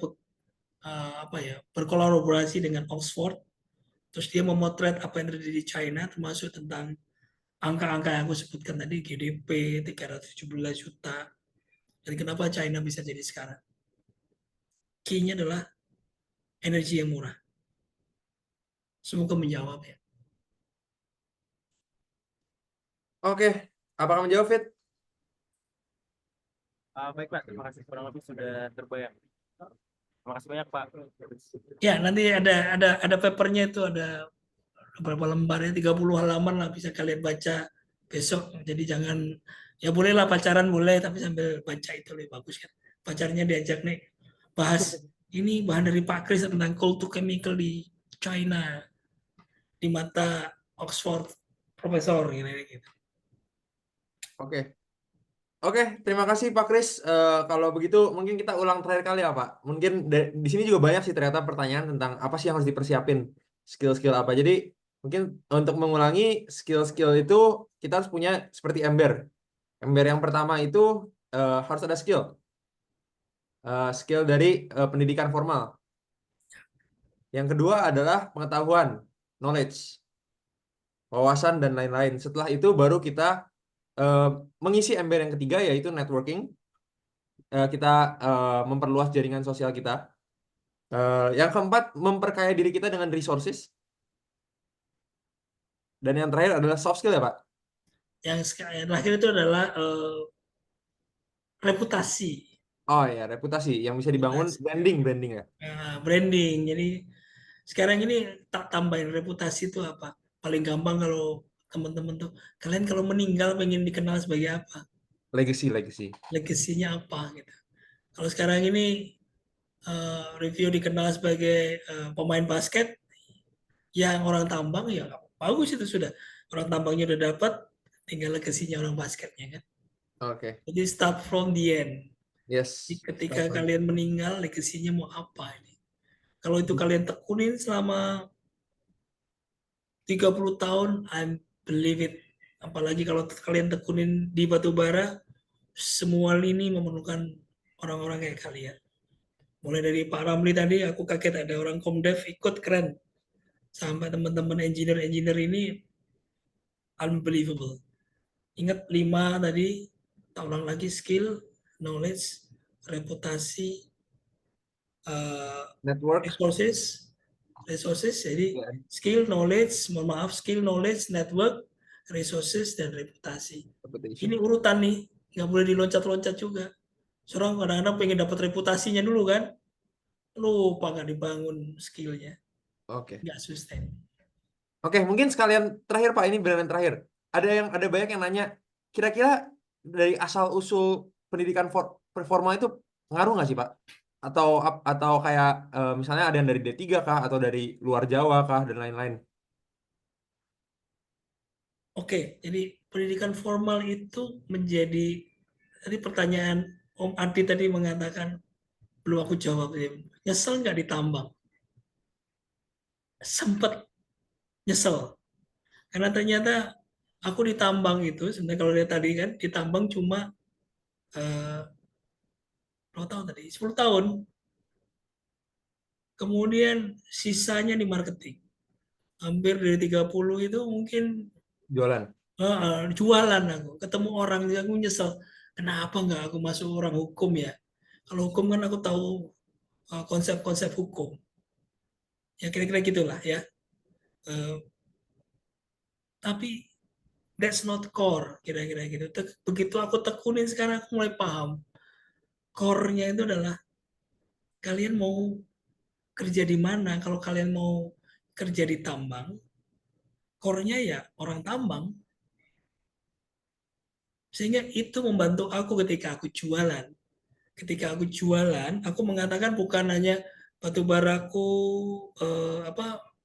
berkolaborasi dengan Oxford. Terus dia memotret apa yang terjadi di China, termasuk tentang angka-angka yang aku sebutkan tadi, GDP 317 juta. Dan kenapa China bisa jadi sekarang? Key-nya adalah energi yang murah. Semoga menjawab ya. Oke, apakah menjawab, Fit? Baik Pak, terima kasih kurang lebih sudah terbayang. Terima kasih banyak Pak. Ya, nanti ada papernya itu, ada beberapa lembar ya, 30 halaman lah, bisa kalian baca besok. Jadi jangan, ya bolehlah pacaran boleh, tapi sambil baca itu lebih bagus kan. Pacarnya diajak nih bahas ini bahan dari Pak Kris tentang coal to chemical di China di mata Oxford profesor gitu. Oke. Oke, terima kasih Pak Kris. Kalau begitu mungkin kita ulang terakhir kali ya Pak. Mungkin di sini juga banyak sih ternyata pertanyaan tentang apa sih yang harus dipersiapin, skill-skill apa. Jadi mungkin untuk mengulangi skill-skill itu kita harus punya seperti ember. Ember yang pertama itu harus ada skill. Skill dari pendidikan formal. Yang kedua adalah pengetahuan, knowledge, wawasan dan lain-lain. Setelah itu baru kita mengisi ember yang ketiga yaitu networking. Kita memperluas jaringan sosial kita. Yang keempat, memperkaya diri kita dengan resources. Dan yang terakhir adalah soft skill ya Pak? Yang terakhir itu adalah reputasi. Oh ya, reputasi yang bisa dibangun branding ya. Branding. Jadi sekarang ini tak tambahin reputasi itu apa? Paling gampang kalau teman-teman tuh, kalian kalau meninggal pengen dikenal sebagai apa? Legacy. Legasinya apa gitu. Kalau sekarang ini review dikenal sebagai pemain basket, yang orang tambang ya bagus itu sudah. Orang tambangnya udah dapat, tinggal legasinya orang basketnya kan. Oke. Jadi start from the end. Yes. Jadi ketika kalian meninggal, legasinya mau apa ini? Kalau itu kalian tekunin selama 30 tahun, I believe it. Apalagi kalau kalian tekunin di batu bara, semua lini memerlukan orang-orang kayak kalian. Mulai dari Pak Ramli tadi, aku kaget ada orang Komdev ikut, keren. Sampai teman-teman engineer ini, unbelievable. Ingat 5 tadi, tak ulang lagi, skill, knowledge, reputasi, Network. resources. Jadi skill, knowledge, skill, knowledge, network, resources, dan reputasi. Ini urutan nih, nggak boleh diloncat-loncat juga. Seorang kadang-kadang pengen dapat reputasinya dulu kan, lupa nggak dibangun skillnya, Oke. nggak sustain. Oke, mungkin sekalian terakhir Pak, ini beneran terakhir. Ada banyak yang nanya, kira-kira dari asal usul pendidikan formal itu ngaruh nggak sih Pak? Atau kayak misalnya ada yang dari D3 kah atau dari luar Jawa kah dan lain-lain? Oke, jadi pendidikan formal itu menjadi, tadi pertanyaan Om Adi tadi mengatakan, belum aku jawab, nyesel nggak ditambang? Sempet nyesel, karena ternyata Aku ditambang itu sebenarnya kalau lihat tadi kan ditambang cuma berapa tahun tadi? 10 tahun. Kemudian sisanya di marketing. Hampir dari 30 itu mungkin Jualan. jualan aku. Ketemu orang aku nyesel. Kenapa nggak aku masuk orang hukum ya? Kalau hukum kan aku tahu konsep-konsep hukum. Ya kira-kira gitulah ya. Tapi that's not core, kira-kira gitu. Begitu aku tekunin sekarang aku mulai paham. Core-nya itu adalah kalian mau kerja di mana. Kalau kalian mau kerja di tambang, core-nya ya orang tambang. Sehingga itu membantu aku ketika aku jualan. Ketika aku jualan, aku mengatakan bukan hanya batu baraku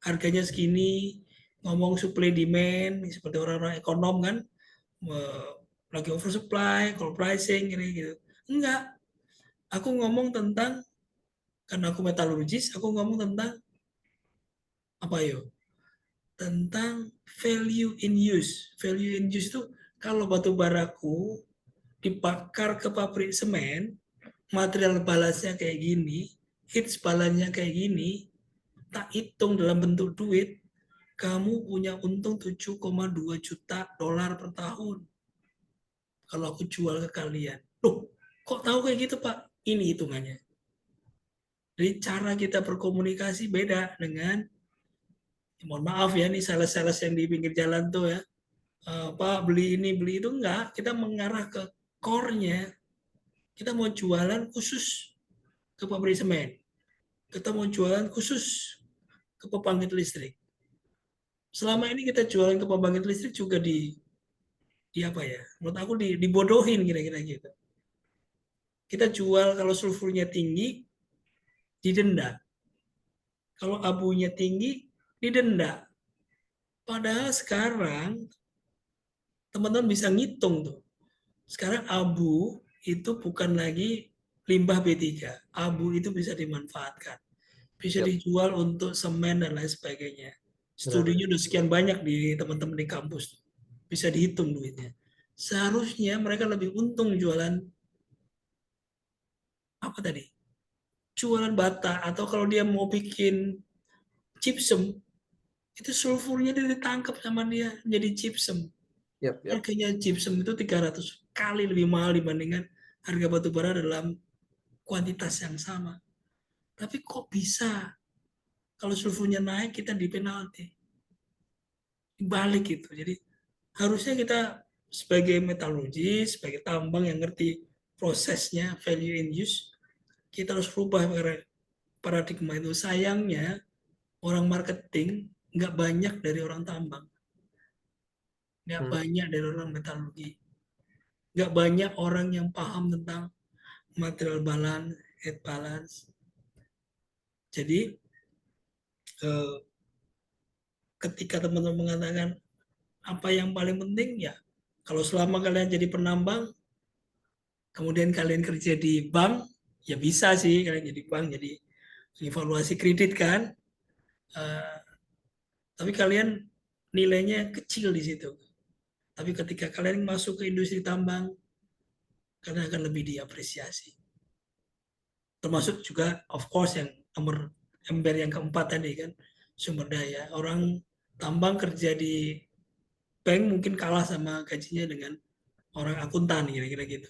harganya segini, ngomong supply demand seperti orang-orang ekonom kan, lagi oversupply, call pricing gitu. Enggak, aku ngomong tentang, karena aku metalurgis, aku ngomong tentang apa yo? Tentang value in use. Value in use itu kalau batu baraku dibakar ke pabrik semen, material balasnya kayak gini, hits balannya kayak gini, tak hitung dalam bentuk duit, kamu punya untung 7,2 juta dolar per tahun. Kalau aku jual ke kalian. Loh, kok tahu kayak gitu Pak? Ini hitungannya. Jadi cara kita berkomunikasi beda dengan, mohon maaf ya, nih sales-sales yang di pinggir jalan tuh ya, Pak beli ini beli itu, enggak. Kita mengarah ke core-nya. Kita mau jualan khusus ke pabrik semen. Kita mau jualan khusus ke pembangkit listrik. Selama ini kita jualan ke pembangkit listrik juga di apa ya? Menurut aku dibodohin kira-kira gitu. Kita jual kalau sulfurnya tinggi didenda. Kalau abunya tinggi didenda. Padahal sekarang teman-teman bisa ngitung tuh. Sekarang abu itu bukan lagi limbah B3. Abu itu bisa dimanfaatkan. Bisa dijual untuk semen dan lain sebagainya. Studinya udah sekian banyak di teman-teman di kampus. Bisa dihitung duitnya. Seharusnya mereka lebih untung jualan apa tadi? Jualan bata, atau kalau dia mau bikin gypsum, itu sulfurnya dia ditangkap sama dia jadi gypsum. Harganya gypsum itu 300 kali lebih mahal dibandingkan harga batu bara dalam kuantitas yang sama. Tapi kok bisa kalau sulfurnya naik kita di penalti? Dibalik itu. Jadi harusnya kita sebagai metalurgis, sebagai tambang yang ngerti prosesnya, value in use, kita harus rubah paradigma itu. Sayangnya orang marketing nggak banyak dari orang tambang, nggak banyak dari orang metalurgi, nggak banyak orang yang paham tentang material balance, head balance. Jadi ketika teman-teman mengatakan apa yang paling penting, ya kalau selama kalian jadi penambang, kemudian kalian kerja di bank, ya bisa sih kalian jadi bank, jadi evaluasi kredit kan. Tapi kalian nilainya kecil di situ. Tapi ketika kalian masuk ke industri tambang, kalian akan lebih diapresiasi. Termasuk juga, of course, yang ember yang keempat tadi kan, sumber daya. Orang tambang kerja di bank mungkin kalah sama gajinya dengan orang akuntan, kira-kira gitu.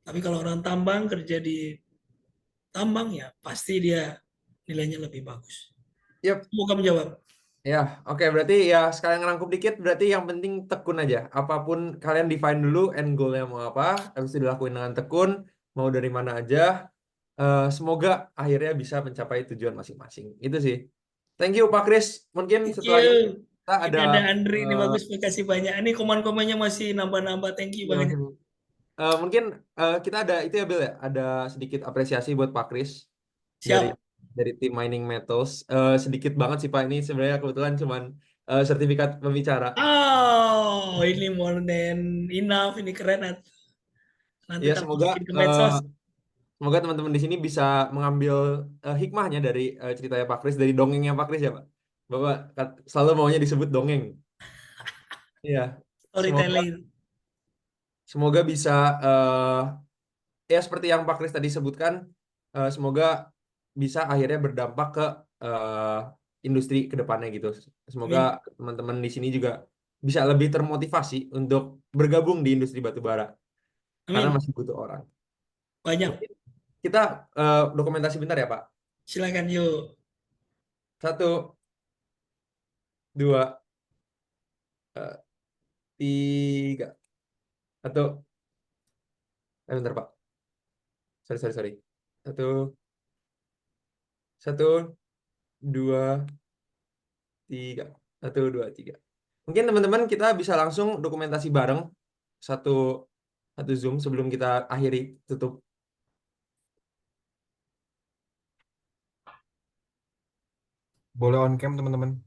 Tapi kalau orang tambang kerja di tambang, ya pasti dia nilainya lebih bagus. Semoga menjawab. Ya, oke. Berarti ya sekalian ngerangkup dikit, berarti yang penting tekun aja. Apapun kalian define dulu end goal-nya mau apa, harus dilakuin dengan tekun, mau dari mana aja. Semoga akhirnya bisa mencapai tujuan masing-masing. Itu sih. Thank you Pak Kris. Mungkin setelah ini kita Ini ada Andri, ini bagus, makasih banyak. Ini komen-komennya masih nambah-nambah, thank you banget. mungkin kita ada itu ya Bill ya, ada sedikit apresiasi buat Pak Kris Siap. dari tim Mining Metals. Sedikit banget sih Pak, ini sebenarnya kebetulan cuman sertifikat pembicara. Oh, ini more than enough, ini keren. Nanti Ya tak semoga masukin ke medsos. semoga teman-teman di sini bisa mengambil hikmahnya dari ceritanya Pak Kris, dari dongengnya Pak Kris ya Pak. Bapak selalu maunya disebut dongeng. Iya. storytelling. Semoga bisa ya seperti yang Pak Kris tadi sebutkan, semoga bisa akhirnya berdampak ke industri ke depannya gitu. Semoga teman-teman di sini juga bisa lebih termotivasi untuk bergabung di industri batubara karena Amin. masih butuh orang. Banyak. Kita dokumentasi bentar ya Pak. Silakan yuk. 1, 2, 3. Atau bentar Pak. Sorry. 1, 2, 3. 1, 2, 3. Mungkin teman-teman kita bisa langsung dokumentasi bareng satu Zoom sebelum kita akhiri tutup. Boleh on cam teman-teman.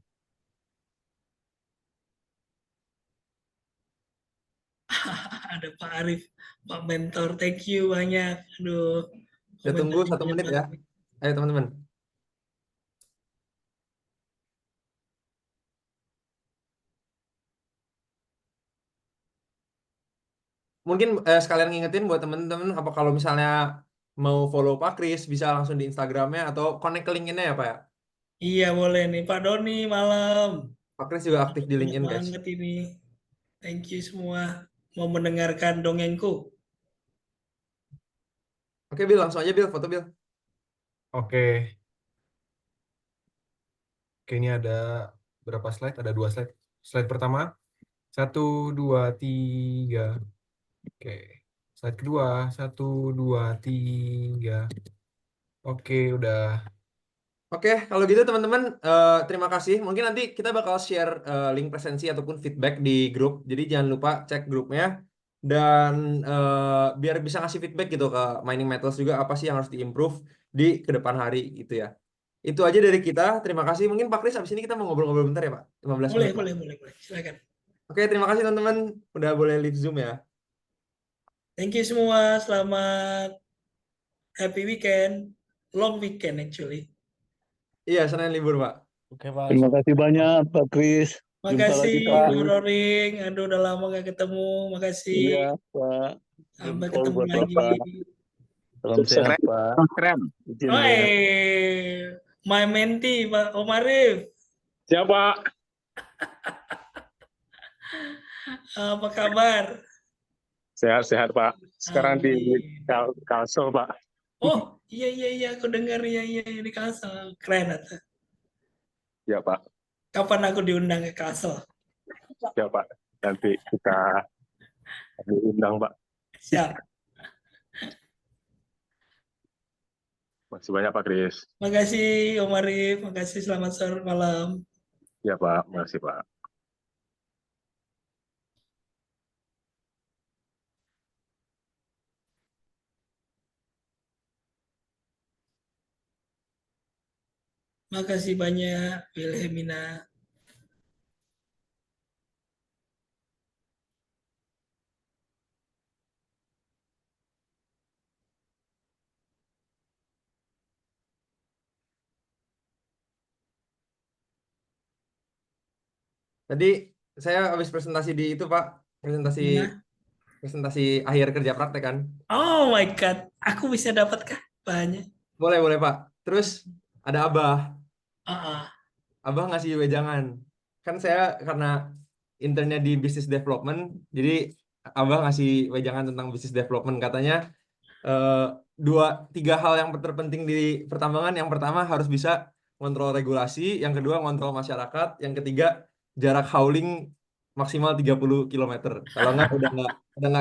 Ada Pak Arif, Pak Mentor, thank you banyak. Aduh, Kita tunggu komentarnya 1 banyak menit ya. banget. Ayo teman-teman. Mungkin sekalian ngingetin buat teman-teman apa kalau misalnya mau follow Pak Kris bisa langsung di Instagramnya atau connect ke LinkedIn-nya ya Pak ya. Iya boleh nih, Pak Doni malam. Pak Kris juga aktif di Banyak LinkedIn guys. banget ini. Thank you semua mau mendengarkan dongengku. Oke Bill, langsung aja Bill, foto Bill. Oke. Oke, ini ada berapa slide? Ada 2 slide. Slide pertama, 1, 2, 3. Oke. Slide kedua, 1, 2, 3. Oke, udah. Oke, kalau gitu teman-teman, terima kasih. Mungkin nanti kita bakal share link presensi ataupun feedback di grup. Jadi jangan lupa cek grupnya dan biar bisa ngasih feedback gitu ke Mining Metals juga apa sih yang harus diimprove di ke depan hari gitu ya. Itu aja dari kita. Terima kasih. Mungkin Pak Kris abis ini kita mau ngobrol-ngobrol bentar ya Pak. 15 menit. Pak. Boleh. Silakan. Oke, terima kasih teman-teman. Udah boleh leave Zoom ya. Thank you semua. Selamat happy weekend. Long weekend actually. Iya, Senin libur Pak. Oke, Pak. Terima kasih banyak Pak Kris. Jumpa lagi Makasih Pak Pak Kris. Roring. Aduh udah lama gak ketemu. Makasih. Iya Pak. Sampai Jempol ketemu buat lagi. Bapak. Salam sehat Pak. Keren. Izin Oh, ya. my mentee Pak Om Arif. Siapa? Apa kabar? Sehat-sehat Pak. Sekarang di Amin. Kalsel Pak. Oh, iya, aku dengar iya di Kalsel. Keren atau? Ya Pak. Kapan aku diundang ke Kalsel? Ya Pak. Nanti kita diundang Pak. Siap. Masih banyak Pak Kris. Makasih Om Arif, makasih selamat sore malam. Ya Pak, makasih Pak. Makasih banyak Wilhelmina. Tadi saya habis presentasi di itu Pak. Presentasi akhir kerja praktek kan. Oh my God, aku bisa dapatkah banyak? Boleh Pak. Terus ada Abah. Ah, Abah ngasih wejangan. Kan saya karena internnya di business development, jadi Abah ngasih wejangan tentang business development. Katanya 2-3 hal yang terpenting di pertambangan. Yang pertama harus bisa kontrol regulasi, yang kedua kontrol masyarakat, yang ketiga jarak hauling maksimal 30 km. Kalau nggak udah nggak